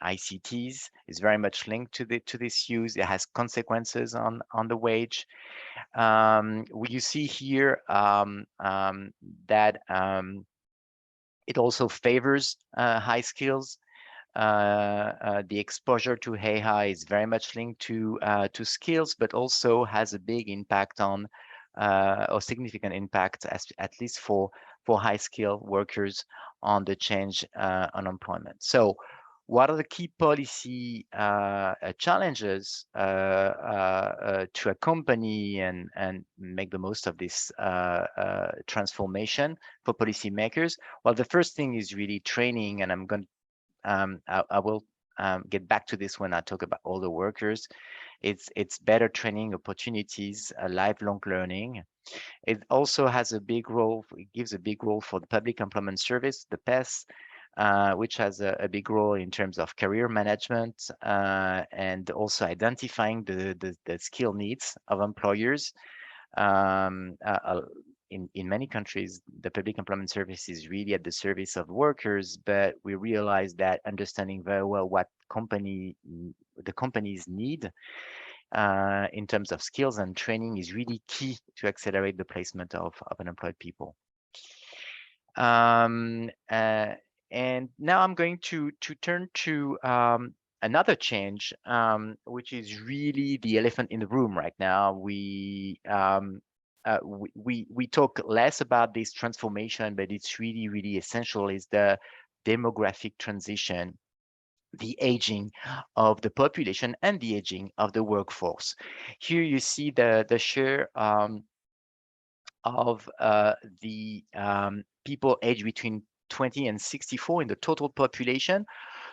S4: ICTs is very much linked to this use. It has consequences on the wage. You see here that it also favors high skills. The exposure to AI is very much linked to skills, but also has a big impact on, or significant impact, at least for high skill workers, on the change on employment. So what are the key policy challenges to accompany and make the most of this transformation for policymakers? Well, the first thing is really training, and I will get back to this when I talk about older workers. It's better training opportunities, lifelong learning. It also has a big role. It gives a big role for the Public Employment Service, the PES, which has a big role in terms of career management and also identifying the skill needs of employers. In many countries, the Public Employment Service is really at the service of workers, but we realize that understanding very well what the companies need in terms of skills and training is really key to accelerate the placement of unemployed people. And now I'm going to turn to another change, which is really the elephant in the room right now. We talk less about this transformation, but it's really essential, is the demographic transition, the aging of the population and the aging of the workforce. Here you see the share of the people aged between 20 and 64 in the total population.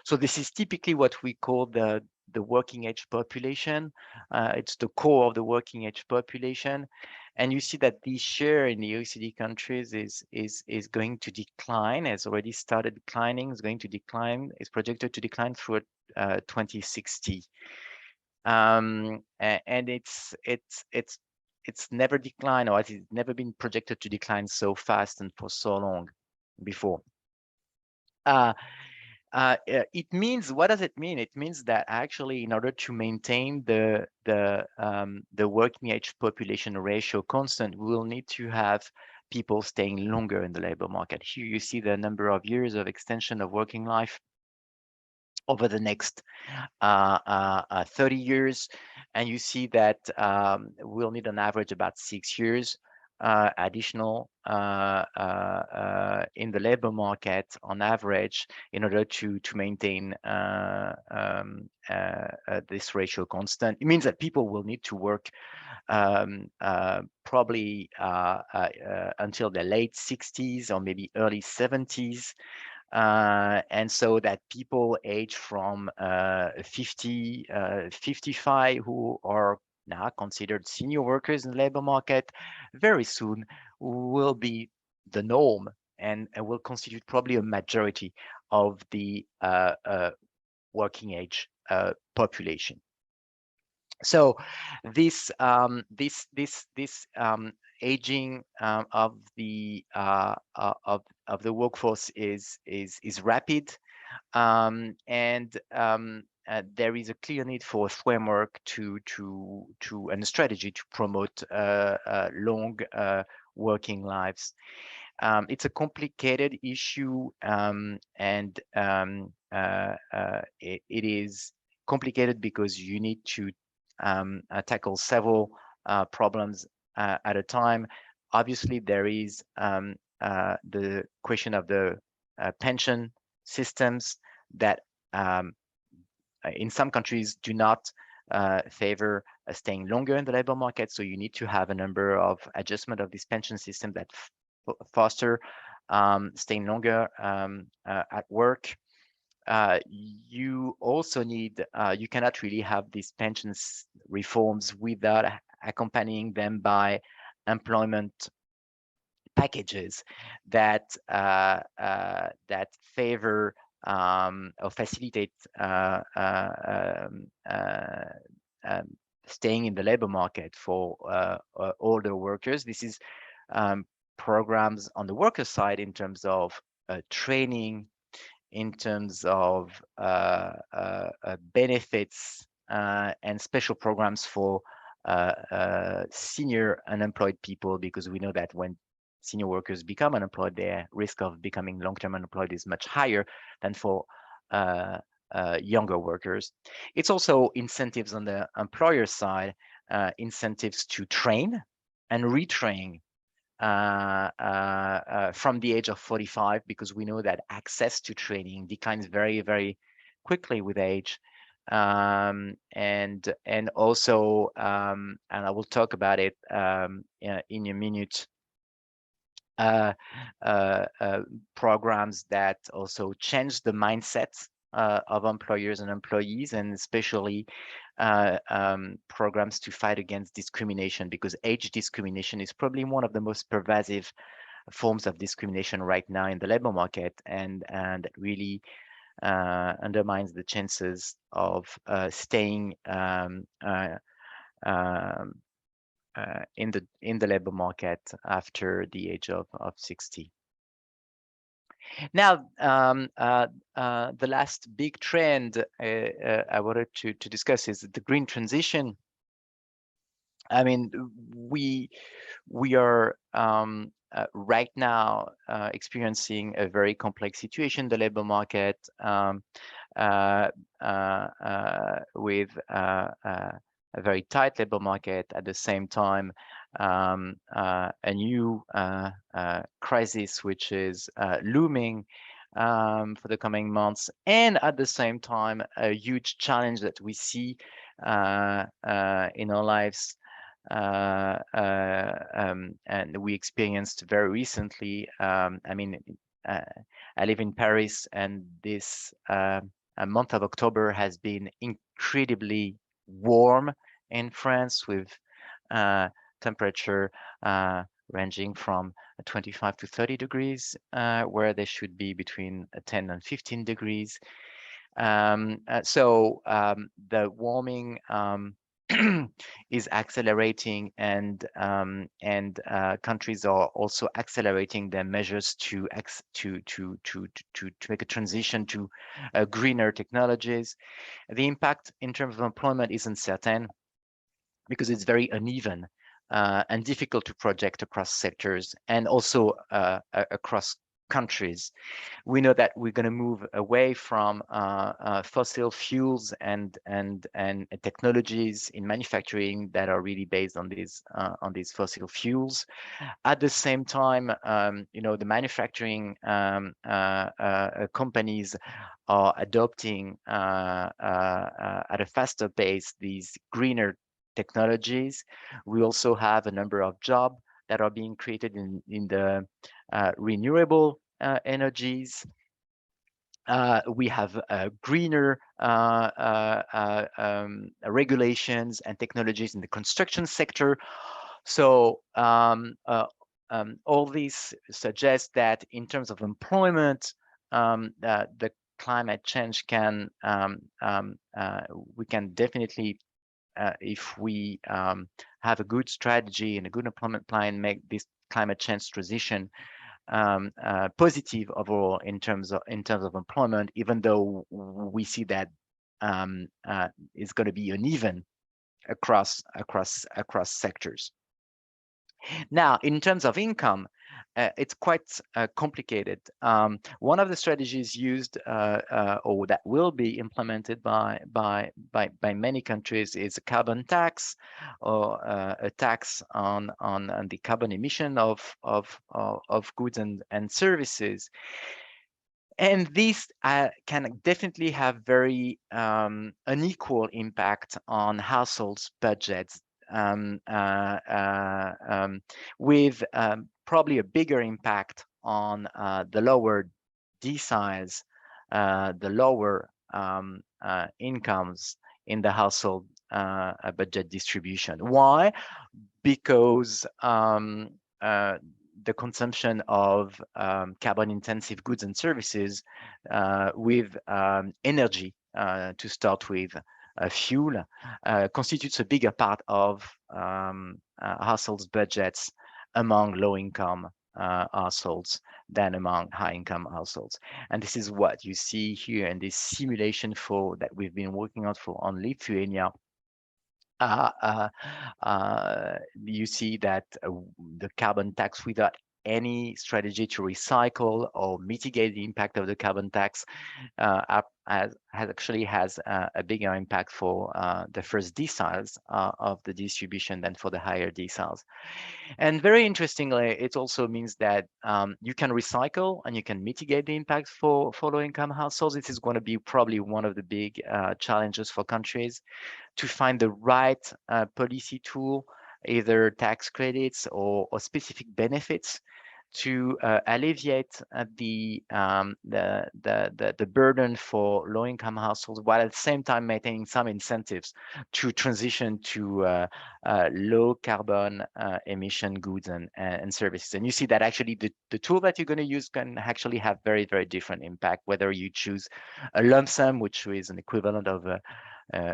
S4: So this is typically what we call the working age population. It's the core of the working age population. And you see that the share in the OECD countries is going to decline, has already started declining, is going to decline, is projected to decline through 2060. And it's never declined, or it's never been projected to decline so fast and for so long before. It means, what does it mean? It means that actually, in order to maintain the working age population ratio constant, we will need to have people staying longer in the labor market. Here you see the number of years of extension of working life over the next 30 years, and you see that we'll need on average about 6 years additional in the labor market on average in order to maintain this ratio constant. It means that people will need to work probably until their late 60s or maybe early 70s. And so that people age from 50, 55 who are now considered senior workers in the labor market very soon will be the norm and will constitute probably a majority of the working age population. So this aging of the workforce is rapid, and there is a clear need for a framework and a strategy to promote long working lives. It's a complicated issue, and it is complicated because you need to tackle several problems at a time. Obviously, there is the question of the pension systems that in some countries do not favor staying longer in the labor market. So you need to have a number of adjustment of this pension system that foster staying longer at work. You also need, you cannot really have these pensions reforms without accompanying them by employment packages that that favor or facilitate staying in the labor market for older workers. This is programs on the worker side in terms of training, in terms of benefits and special programs for senior unemployed people, because we know that when senior workers become unemployed, their risk of becoming long-term unemployed is much higher than for younger workers. It's also incentives on the employer side, incentives to train and retrain from the age of 45, because we know that access to training declines very quickly with age. And also, and I will talk about it in a minute, programs that also change the mindset of employers and employees, and especially programs to fight against discrimination, because age discrimination is probably one of the most pervasive forms of discrimination right now in the labor market, and really undermines the chances of staying in the labor market after the age of 60. Now, the last big trend I wanted to discuss is the green transition. I mean, we are right now experiencing a very complex situation in the labor market, with a very tight labor market. At the same time, a new crisis which is looming for the coming months, and at the same time a huge challenge that we see in our lives, and we experienced very recently. I mean, I live in Paris, and this month of October has been incredibly warm in France, with temperature ranging from 25 to 30 degrees, where they should be between 10 and 15 degrees. So the warming is accelerating, and countries are also accelerating their measures to make a transition to greener technologies. The impact in terms of employment is uncertain because it's very uneven and difficult to project across sectors and also across countries. We know that we're going to move away from fossil fuels and technologies in manufacturing that are really based on these fossil fuels. At the same time, you know, the manufacturing companies are adopting at a faster pace these greener technologies. We also have a number of jobs that are being created in the renewable energies. We have greener regulations and technologies in the construction sector. So all these suggest that in terms of employment, the climate change can, we can definitely, if we have a good strategy and a good employment plan, make this climate change transition positive overall in terms of employment, even though we see that it's going to be uneven across sectors. Now, in terms of income, it's quite complicated. One of the strategies used or that will be implemented by many countries is a carbon tax, or a tax on the carbon emission of goods and services. And these can definitely have very unequal impact on households' budgets, with probably a bigger impact on the lower deciles, the lower incomes in the household budget distribution. Why? Because the consumption of carbon-intensive goods and services with energy, to start with, fuel, constitutes a bigger part of households' budgets among low-income households than among high-income households. And this is what you see here in this simulation that we've been working on on Lithuania. You see that the carbon tax, without any strategy to recycle or mitigate the impact of the carbon tax, actually has a bigger impact for the first deciles of the distribution than for the higher deciles. And very interestingly, it also means that you can recycle and you can mitigate the impact for low-income households. This is going to be probably one of the big challenges for countries, to find the right policy tool, either tax credits or specific benefits, to alleviate the burden for low-income households, while at the same time maintaining some incentives to transition to low carbon emission goods and services. And you see that actually the tool that you're going to use can actually have very, very different impact, whether you choose a lump sum, which is an equivalent of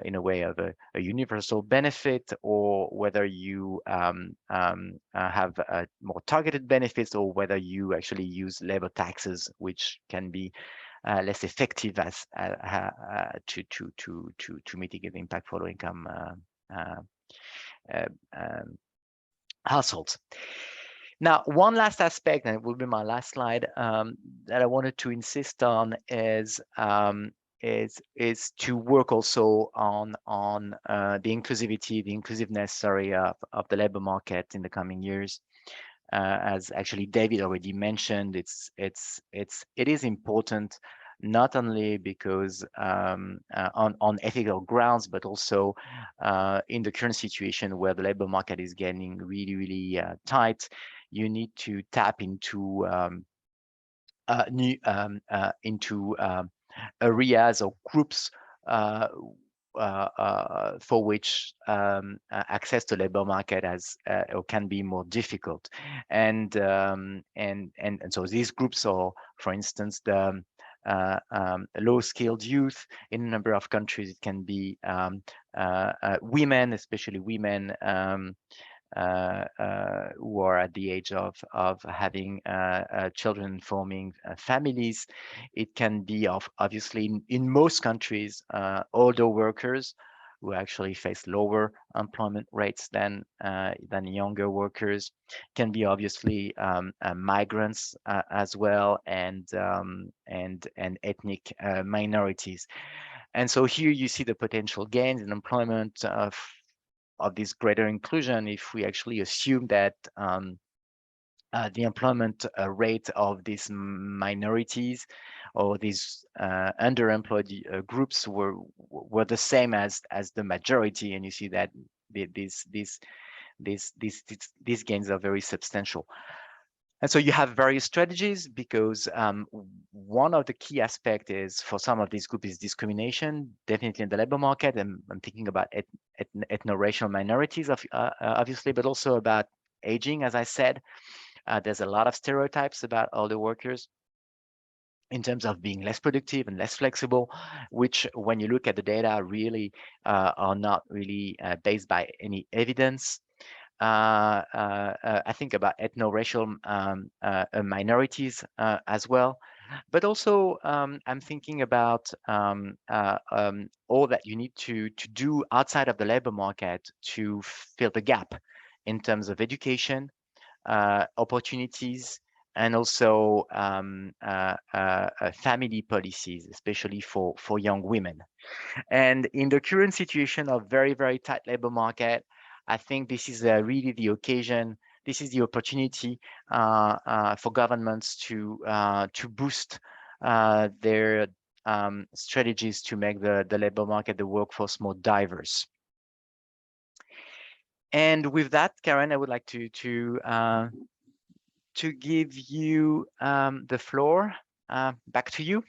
S4: in a way of a universal benefit, or whether you have more targeted benefits, or whether you actually use labor taxes, which can be less effective as to mitigate the impact for low-income households. Now, one last aspect, and it will be my last slide, that I wanted to insist on is to work also on the inclusiveness, sorry, of the labor market in the coming years. As actually David already mentioned, it is important, not only because on ethical grounds, but also in the current situation where the labor market is getting really tight. You need to tap into areas or groups for which access to labor market or can be more difficult, and so these groups are, for instance, the low-skilled youth. In a number of countries, it can be women, especially women who are at the age of having children, forming families. It can be obviously in most countries older workers who actually face lower employment rates than younger workers. Can be obviously migrants as well, and ethnic minorities. And so here you see the potential gains in employment of this greater inclusion if we actually assume that the employment rate of these minorities or these underemployed groups were the same as the majority, and you see that these gains are very substantial. And so you have various strategies, because one of the key aspects is for some of these groups is discrimination, definitely in the labor market. And I'm thinking about ethno-racial minorities, obviously, but also about aging. As I said, there's a lot of stereotypes about older workers in terms of being less productive and less flexible, which when you look at the data really are not really based by any evidence. I think about ethno-racial minorities as well, but also I'm thinking about all that you need to do outside of the labor market to fill the gap in terms of education, opportunities, and also family policies, especially for young women. And in the current situation of very tight labor market, I think this is really the occasion. This is the opportunity for governments to boost their strategies to make the labor market, the workforce, more diverse. And with that, Karen, I would like to give you the floor. Back to you.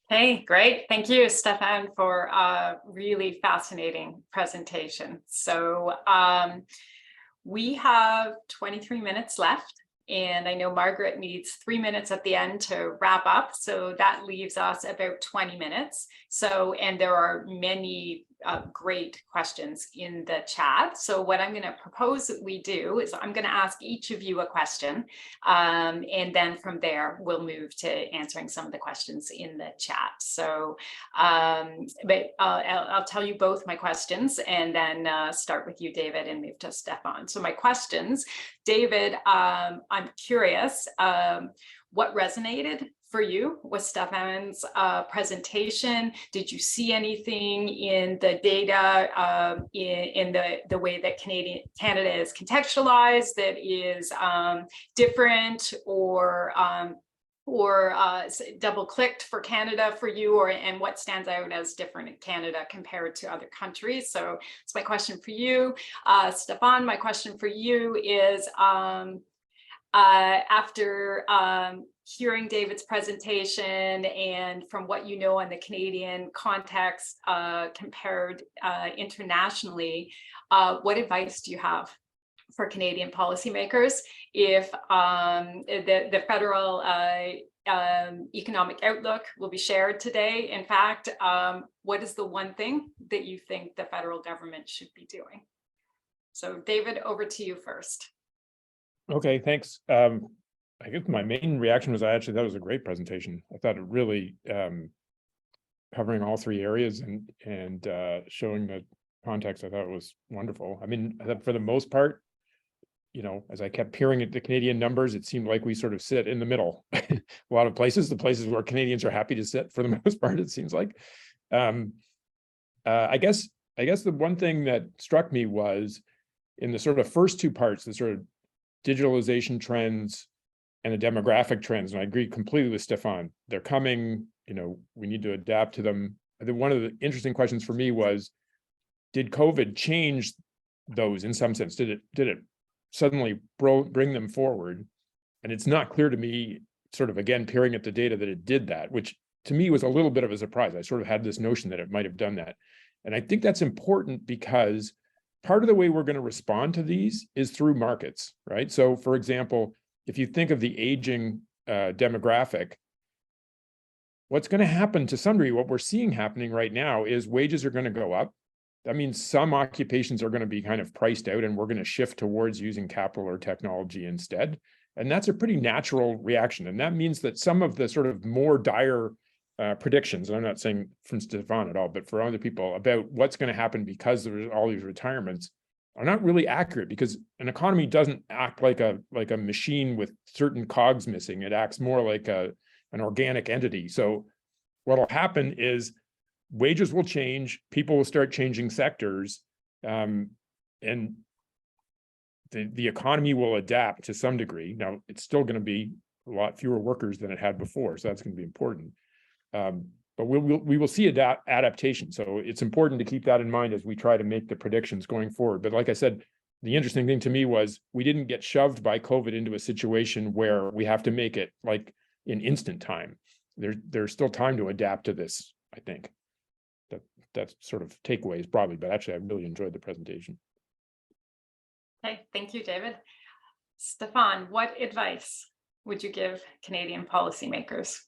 S2: Hey, great. Thank you, Stefan, for a really fascinating presentation. So we have 23 minutes left, and I know Margaret needs 3 minutes at the end to wrap up. So that leaves us about 20 minutes. So, and there are many great questions in the chat. So what I'm going to propose that we do is I'm going to ask each of you a question, and then from there we'll move to answering some of the questions in the chat. So but I'll tell you both my questions, and then start with you, David, and move to Stefan. So my questions, David, I'm curious, what resonated for you with Stefan's presentation? Did you see anything in the data, in the way that Canada is contextualized that is different, or double-clicked for Canada for you, and what stands out as different in Canada compared to other countries? So it's my question for you. Stefan, my question for you is, after hearing David's presentation and from what you know on the Canadian context compared internationally, what advice do you have for Canadian policymakers if the federal economic outlook will be shared today? In fact, what is the one thing that you think the federal government should be doing? So David, over to you first.
S3: Okay, thanks. I guess my main reaction was I actually thought it was a great presentation. I thought it really covering all three areas and showing the context, I thought it was wonderful. I mean, for the most part, as I kept peering at the Canadian numbers, it seemed like we sort of sit in the middle. A lot of places, the places where Canadians are happy to sit for the most part, it seems like. I guess the one thing that struck me was in the sort of first two parts, the sort of digitalization trends and the demographic trends, and I agree completely with Stefan. They're coming, we need to adapt to them. I think one of the interesting questions for me was, did COVID change those in some sense? Did it suddenly bring them forward? And it's not clear to me, sort of again, peering at the data, that it did that, which to me was a little bit of a surprise. I sort of had this notion that it might have done that. And I think that's important because part of the way we're going to respond to these is through markets, right? So for example, if you think of the aging demographic, what's going to happen to some degree, what we're seeing happening right now is wages are going to go up. That means some occupations are going to be kind of priced out and we're going to shift towards using capital or technology instead. And that's a pretty natural reaction. And that means that some of the sort of more dire predictions, and I'm not saying from Stefan at all, but for other people about what's going to happen because there's all these retirements, are not really accurate, because an economy doesn't act like a machine with certain cogs missing. It acts more like an organic entity. So what'll happen is wages will change, people will start changing sectors, and the economy will adapt to some degree. Now, it's still going to be a lot fewer workers than it had before, so that's going to be important. But we will see adaptation. So it's important to keep that in mind as we try to make the predictions going forward. But like I said, the interesting thing to me was we didn't get shoved by COVID into a situation where we have to make it like in instant time. There's still time to adapt to this, I think. That's sort of takeaways broadly, but actually I really enjoyed the presentation.
S2: Okay, thank you, David. Stefan, what advice would you give Canadian policymakers?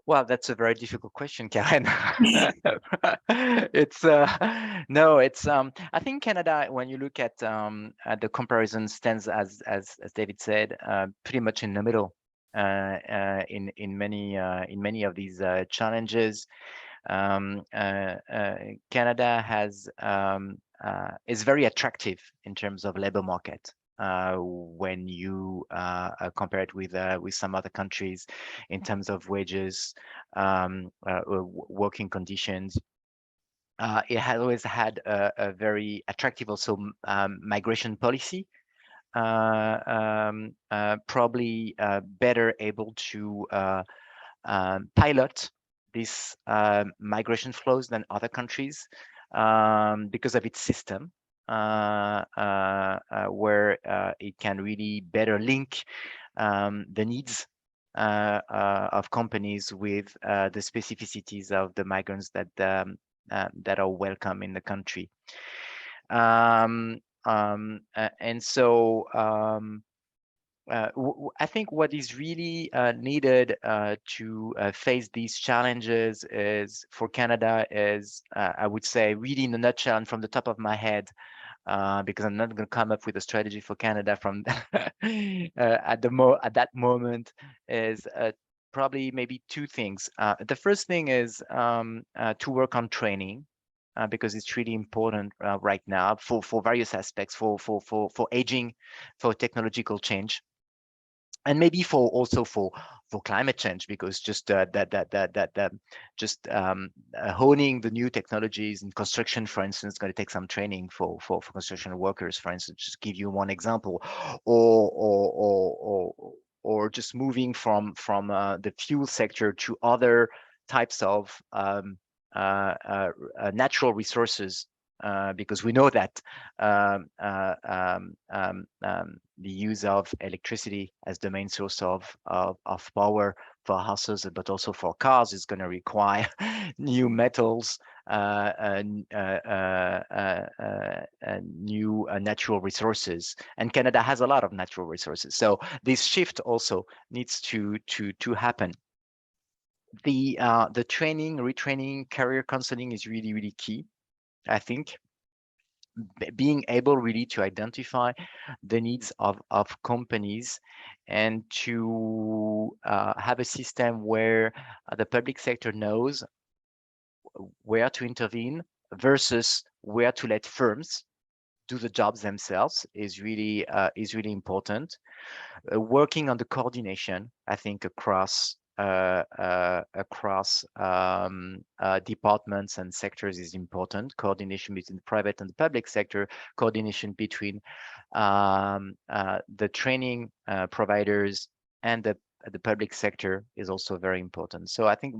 S4: Well, that's a very difficult question, Karen. It's no, it's I think Canada, when you look at the comparison, stands as David said, pretty much in the middle in many of these challenges. Canada is very attractive in terms of labor market. When you compare it with some other countries in terms of wages, working conditions. It has always had a very attractive also migration policy, probably better able to pilot these migration flows than other countries because of its system. Where it can really better link the needs of companies with the specificities of the migrants that are welcome in the country. And so I think what is really needed to face these challenges is for Canada is, I would say, really in a nutshell and from the top of my head, because I'm not going to come up with a strategy for Canada from at that moment, is probably maybe two things. The first thing is to work on training. Because it's really important right now for various aspects, for aging, for technological change, and maybe also for climate change, because just honing the new technologies in construction, for instance, is going to take some training for construction workers, for instance, just give you one example, or just moving from the fuel sector to other types of natural resources, because we know that the use of electricity as the main source of power for houses, but also for cars, is going to require new metals, new natural resources, and Canada has a lot of natural resources. So this shift also needs to happen. The training, retraining, career counseling is really key, I think. Being able really to identify the needs of companies and to have a system where the public sector knows where to intervene versus where to let firms do the jobs themselves is really important. Working on the coordination, I think, across departments and sectors is important. Coordination between the private and the public sector, coordination between the training providers and the public sector is also very important. So I think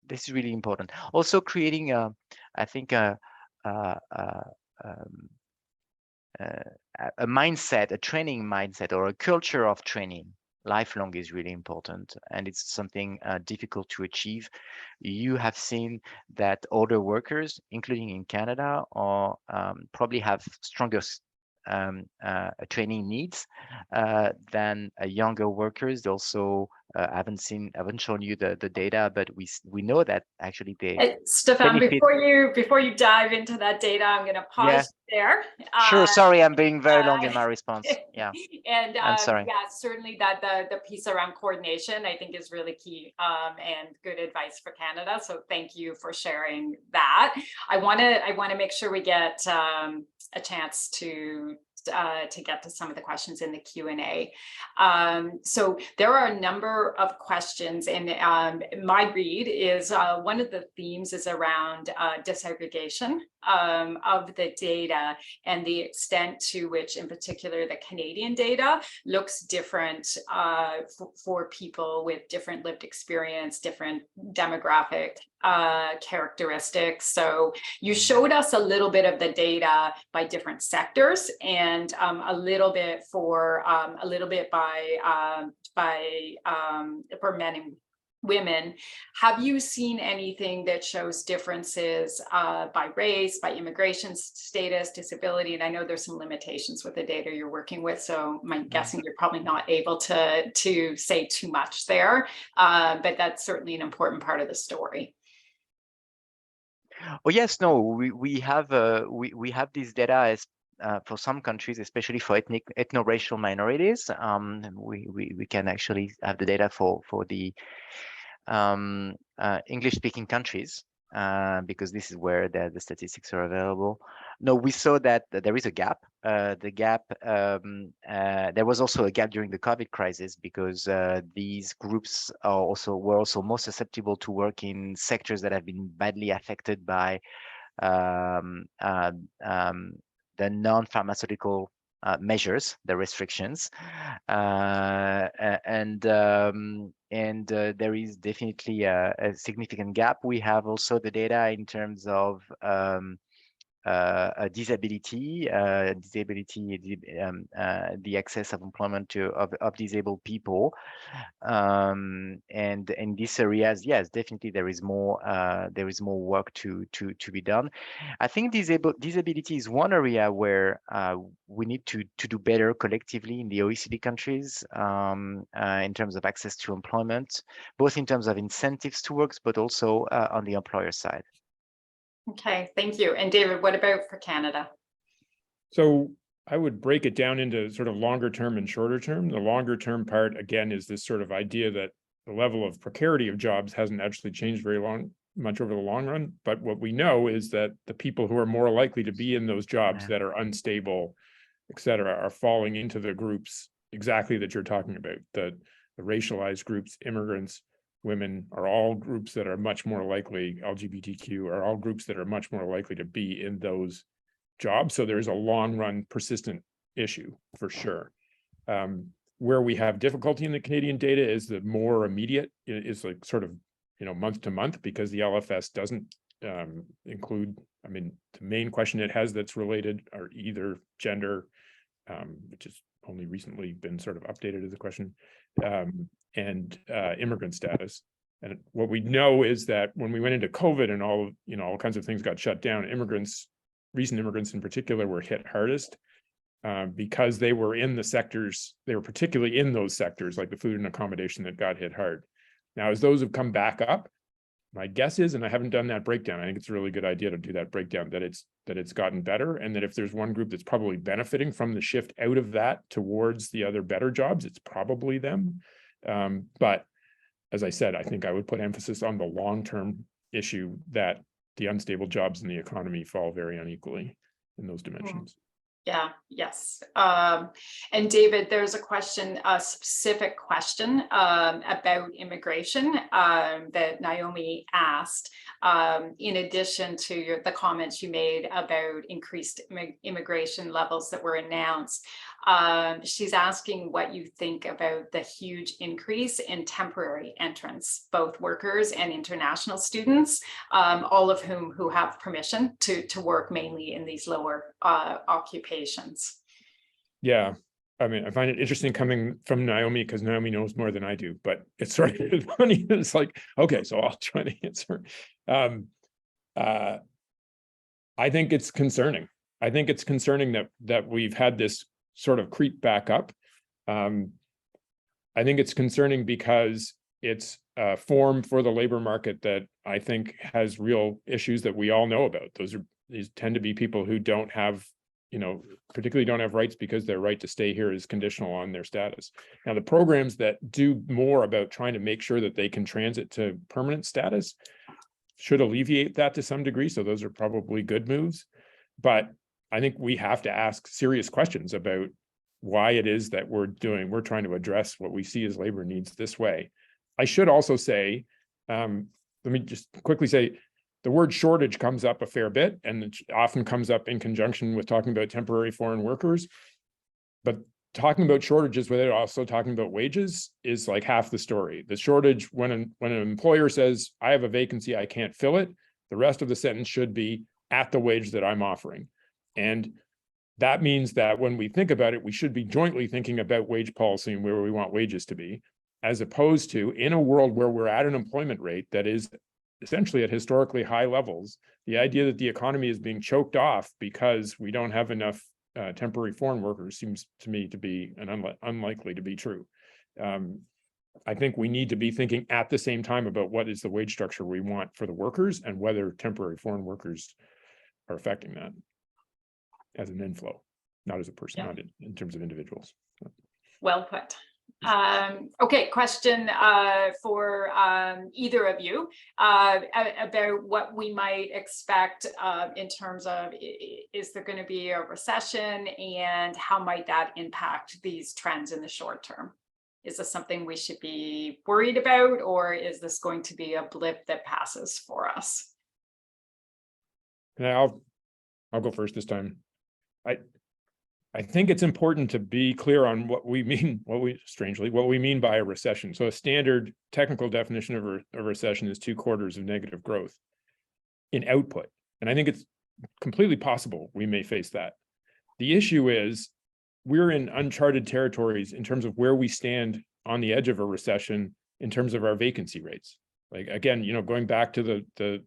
S4: this is really important. Also creating I think a mindset, a training mindset, or a culture of training, lifelong, is really important, and it's something difficult to achieve. You have seen that older workers, including in Canada, are probably have stronger training needs than younger workers. They also haven't shown you the data, but we know that actually they
S2: Stefan,
S4: benefit.
S2: before you dive into that data, I'm going to pause there.
S4: Sure. Sorry, I'm being very long in my response. Yeah.
S2: And
S4: I'm sorry.
S2: yeah, certainly that the piece around coordination, I think, is really key and good advice for Canada. So thank you for sharing that. I want to make sure we get a chance to get to some of the questions in the Q&A. So there are a number of questions, and my read is one of the themes is around disaggregation of the data and the extent to which, in particular, the Canadian data looks different for people with different lived experience, different demographic characteristics. So you showed us a little bit of the data by different sectors, and a little bit for men and women. Have you seen anything that shows differences by race, by immigration status, disability? And I know there's some limitations with the data you're working with, so I'm guessing you're probably not able to say too much there, but that's certainly an important part of the story.
S4: Oh yes, no, we have these data as for some countries, especially for ethno-racial minorities. We can actually have the data for the English-speaking countries because this is where the statistics are available. No, we saw that there is a gap. There was also a gap during the COVID crisis because these groups were also more susceptible to work in sectors that have been badly affected by the non-pharmaceutical measures, the restrictions, and there is definitely a significant gap. We have also the data in terms of disability, the access of employment of disabled people, and in these areas, yes, definitely there is more work to be done. I think disability is one area where we need to do better collectively in the OECD countries in terms of access to employment, both in terms of incentives to work, but also on the employer side.
S2: Okay, thank you. And David, what about for Canada?
S3: So I would break it down into sort of longer term and shorter term. The longer term part, again, is this sort of idea that the level of precarity of jobs hasn't actually changed very much over the long run. But what we know is that the people who are more likely to be in those jobs that are unstable, et cetera, are falling into the groups exactly that you're talking about. The racialized groups, immigrants, women are all groups that are much more likely, LGBTQ are all groups that are much more likely to be in those jobs. So there's a long run persistent issue for sure. Where we have difficulty in the Canadian data is the more immediate, is like sort of, month to month, because the LFS doesn't include, the main question it has that's related are either gender, which has only recently been sort of updated as a question, and immigrant status. And what we know is that when we went into COVID and all kinds of things got shut down, recent immigrants in particular were hit hardest because they were in the sectors, they were particularly in those sectors like the food and accommodation that got hit hard. Now, as those have come back up, my guess is, and I haven't done that breakdown, I think it's a really good idea to do that breakdown, that it's gotten better, and that if there's one group that's probably benefiting from the shift out of that towards the other better jobs, it's probably them. But as I said, I think I would put emphasis on the long-term issue that the unstable jobs in the economy fall very unequally in those dimensions.
S2: Yeah, yes. And David, there's a specific question about immigration that Naomi asked, in addition to the comments you made about increased immigration levels that were announced. She's asking what you think about the huge increase in temporary entrants, both workers and international students, all of who have permission to work mainly in these lower occupations.
S3: Yeah, I mean, I find it interesting coming from Naomi because Naomi knows more than I do, but it's sort of funny. It's like, okay, so I'll try to answer. I think it's concerning. I think it's concerning that we've had this sort of creep back up. I think it's concerning because it's a form for the labor market that I think has real issues that we all know about. These tend to be people who don't have, particularly don't have rights because their right to stay here is conditional on their status. Now, the programs that do more about trying to make sure that they can transit to permanent status should alleviate that to some degree. So those are probably good moves. But I think we have to ask serious questions about why it is that we're trying to address what we see as labor needs this way. I should also say, let me just quickly say, the word shortage comes up a fair bit, and it often comes up in conjunction with talking about temporary foreign workers. But talking about shortages without also talking about wages is like half the story. The shortage, when an employer says, I have a vacancy, I can't fill it, the rest of the sentence should be at the wage that I'm offering. And that means that when we think about it, we should be jointly thinking about wage policy and where we want wages to be, as opposed to in a world where we're at an employment rate that is essentially at historically high levels, the idea that the economy is being choked off because we don't have enough temporary foreign workers seems to me to be unlikely to be true. I think we need to be thinking at the same time about what is the wage structure we want for the workers and whether temporary foreign workers are affecting that as an inflow, not as a person, not in terms of individuals.
S2: Well put. Okay, question for either of you about what we might expect in terms of, is there going to be a recession, and how might that impact these trends in the short term? Is this something we should be worried about, or is this going to be a blip that passes for us?
S3: And I'll go first this time. I think it's important to be clear on what we mean, what we mean by a recession. So a standard technical definition of a recession is 2 quarters of negative growth in output. And I think it's completely possible we may face that. The issue is we're in uncharted territories in terms of where we stand on the edge of a recession in terms of our vacancy rates. Like, again, going back to the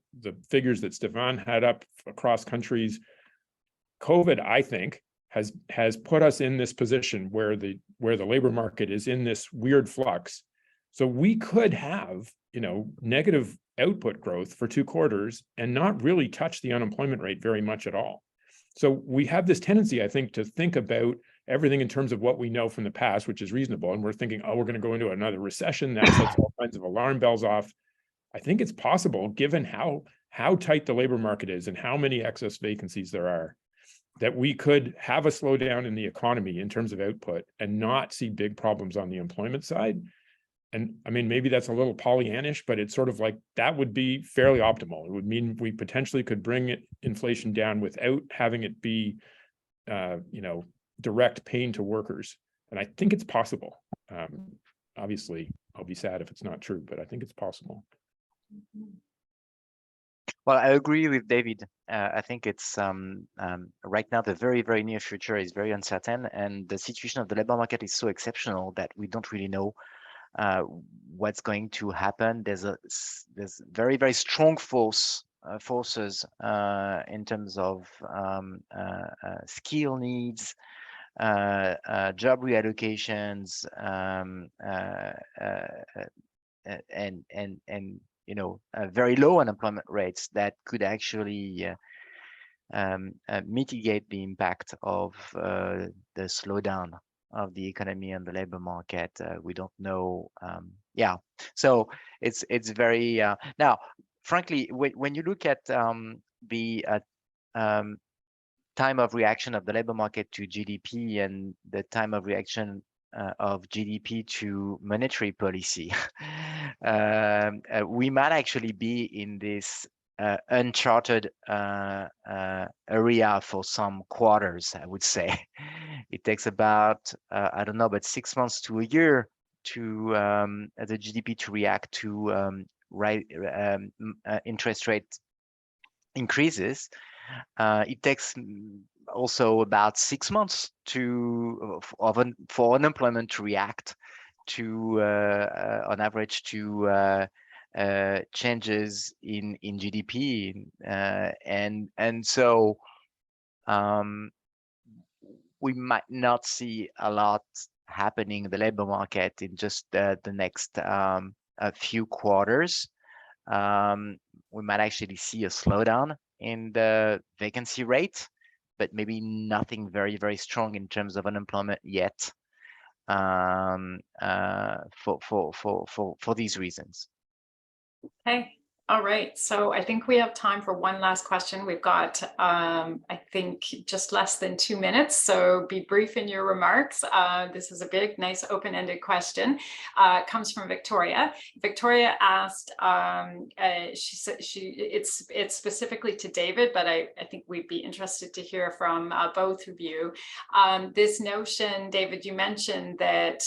S3: figures that Stefan had up across countries, COVID, I think, has put us in this position where the labor market is in this weird flux. So we could have, negative output growth for 2 quarters and not really touch the unemployment rate very much at all. So we have this tendency, I think, to think about everything in terms of what we know from the past, which is reasonable. And we're thinking, oh, we're going to go into another recession. That sets all kinds of alarm bells off. I think it's possible, given how tight the labor market is and how many excess vacancies there are, that we could have a slowdown in the economy in terms of output and not see big problems on the employment side. And I mean, maybe that's a little Pollyannish, but it's sort of like that would be fairly optimal. It would mean we potentially could bring inflation down without having it be, direct pain to workers. And I think it's possible. Obviously, I'll be sad if it's not true, but I think it's possible.
S4: Well, I agree with David. I think it's right now, the very, very near future is very uncertain, and the situation of the labor market is so exceptional that we don't really know what's going to happen. There's very, very strong forces in terms of skill needs, job reallocations, and very low unemployment rates that could actually mitigate the impact of the slowdown of the economy and the labor market. We don't know. So it's very now. Frankly, when you look at the time of reaction of the labor market to GDP and the time of reaction of GDP to monetary policy. We might actually be in this uncharted area for some quarters, I would say. It takes about, I don't know, but 6 months to a year to the GDP to react to interest rate increases. It takes also about 6 months for unemployment to react to, on average, to changes in GDP, and so we might not see a lot happening in the labor market in just the next a few quarters. We might actually see a slowdown in the vacancy rate, but maybe nothing very, very strong in terms of unemployment yet, for these reasons.
S2: Okay. All right. So I think we have time for one last question. We've got, I think, just less than 2 minutes. So be brief in your remarks. This is a big, nice, open-ended question. It comes from Victoria. Victoria asked, she said it's specifically to David, but I think we'd be interested to hear from both of you. This notion, David, you mentioned that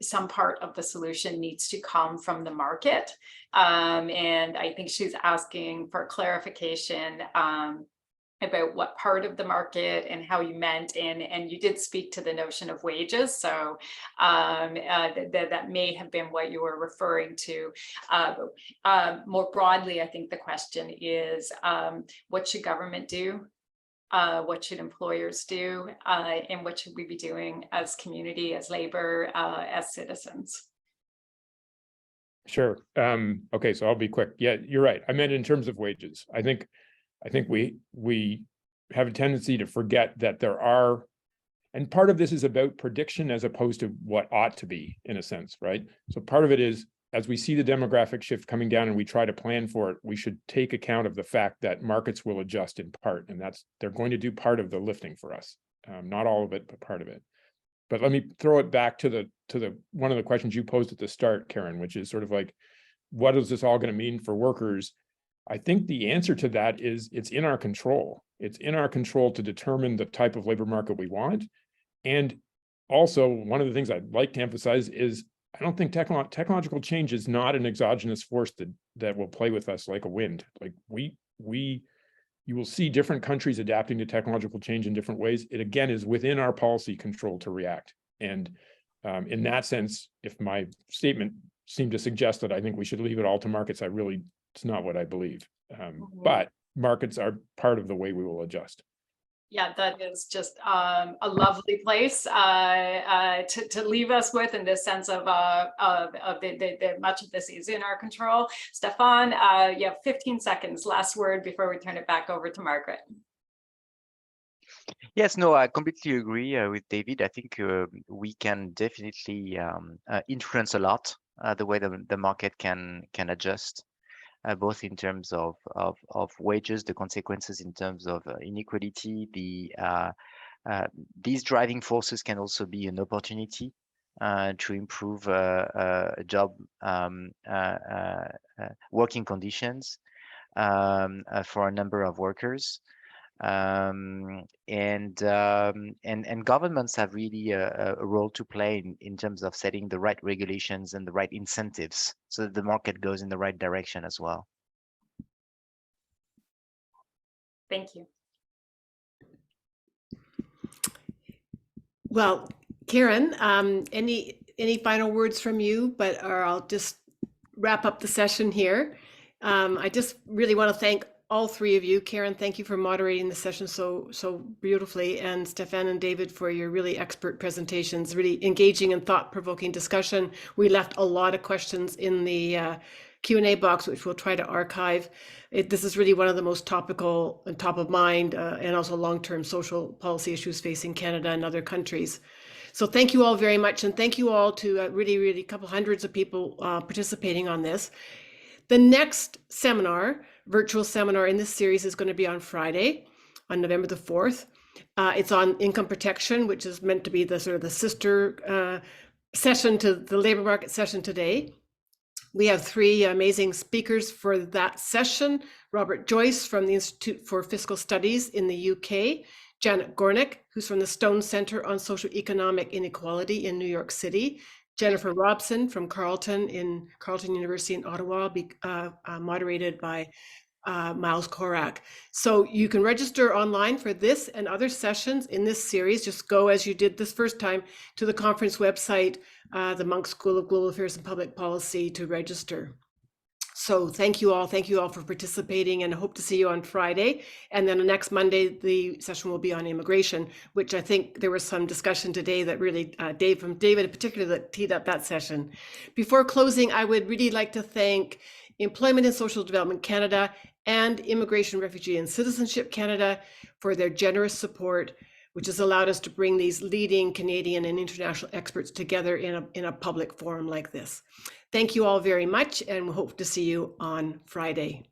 S2: some part of the solution needs to come from the market. And I think she's asking for clarification about what part of the market and how you meant, and you did speak to the notion of wages, so that may have been what you were referring to. More broadly, I think the question is, what should government do? What should employers do? And what should we be doing as community, as labor, as citizens?
S3: Sure. Okay, so I'll be quick. Yeah, you're right. I meant in terms of wages. I think we have a tendency to forget that there are, and part of this is about prediction as opposed to what ought to be, in a sense, right? So part of it is, as we see the demographic shift coming down and we try to plan for it, we should take account of the fact that markets will adjust in part, and they're going to do part of the lifting for us. Not all of it, but part of it. But let me throw it back to the one of the questions you posed at the start, Karen, which is sort of like, what is this all going to mean for workers? I think the answer to that is it's in our control. It's in our control to determine the type of labor market we want. And also, one of the things I'd like to emphasize is I don't think technological change is not an exogenous force that will play with us like a wind. Like you will see different countries adapting to technological change in different ways. It again is within our policy control to react. And in that sense, if my statement seemed to suggest that I think we should leave it all to markets, it's not what I believe. But markets are part of the way we will adjust.
S2: Yeah, that is just a lovely place to leave us with, in this sense of much of this is in our control. Stefan, you have 15 seconds, last word before we turn it back over to Margaret.
S4: Yes, no, I completely agree with David. I think we can definitely influence a lot the way the market can adjust. Both in terms of wages, the consequences in terms of inequality. These driving forces can also be an opportunity to improve job working conditions for a number of workers. And governments have really a role to play in terms of setting the right regulations and the right incentives so that the market goes in the right direction as well.
S2: Thank you.
S1: Well, Karen, any final words from you, or I'll just wrap up the session here. I just really want to thank all three of you. Karen, thank you for moderating the session so beautifully, and Stefan and David for your really expert presentations, really engaging and thought-provoking discussion. We left a lot of questions in the Q&A box, which we'll try to archive. This is really one of the most topical and top of mind and also long-term social policy issues facing Canada and other countries. So thank you all very much, and thank you all to really a couple hundreds of people participating on this. The next seminar, virtual seminar in this series, is going to be on Friday. on November the 4th. It's on income protection, which is meant to be the sort of the sister session to the labor market session today. We have three amazing speakers for that session. Robert Joyce from the Institute for Fiscal Studies in the UK, Janet Gornick, who's from the Stone Center on Socioeconomic Inequality in New York City, Jennifer Robson from Carleton University in Ottawa, moderated by Miles Korak. So you can register online for this and other sessions in this series. Just go, as you did this first time, to the conference website, the Munk School of Global Affairs and Public Policy, to register. So thank you all for participating, and I hope to see you on Friday. And then next Monday, the session will be on immigration, which I think there was some discussion today that really, David in particular, that teed up that session. Before closing, I would really like to thank Employment and Social Development Canada and Immigration, Refugee and Citizenship Canada for their generous support, which has allowed us to bring these leading Canadian and international experts together in a public forum like this. Thank you all very much, and we hope to see you on Friday.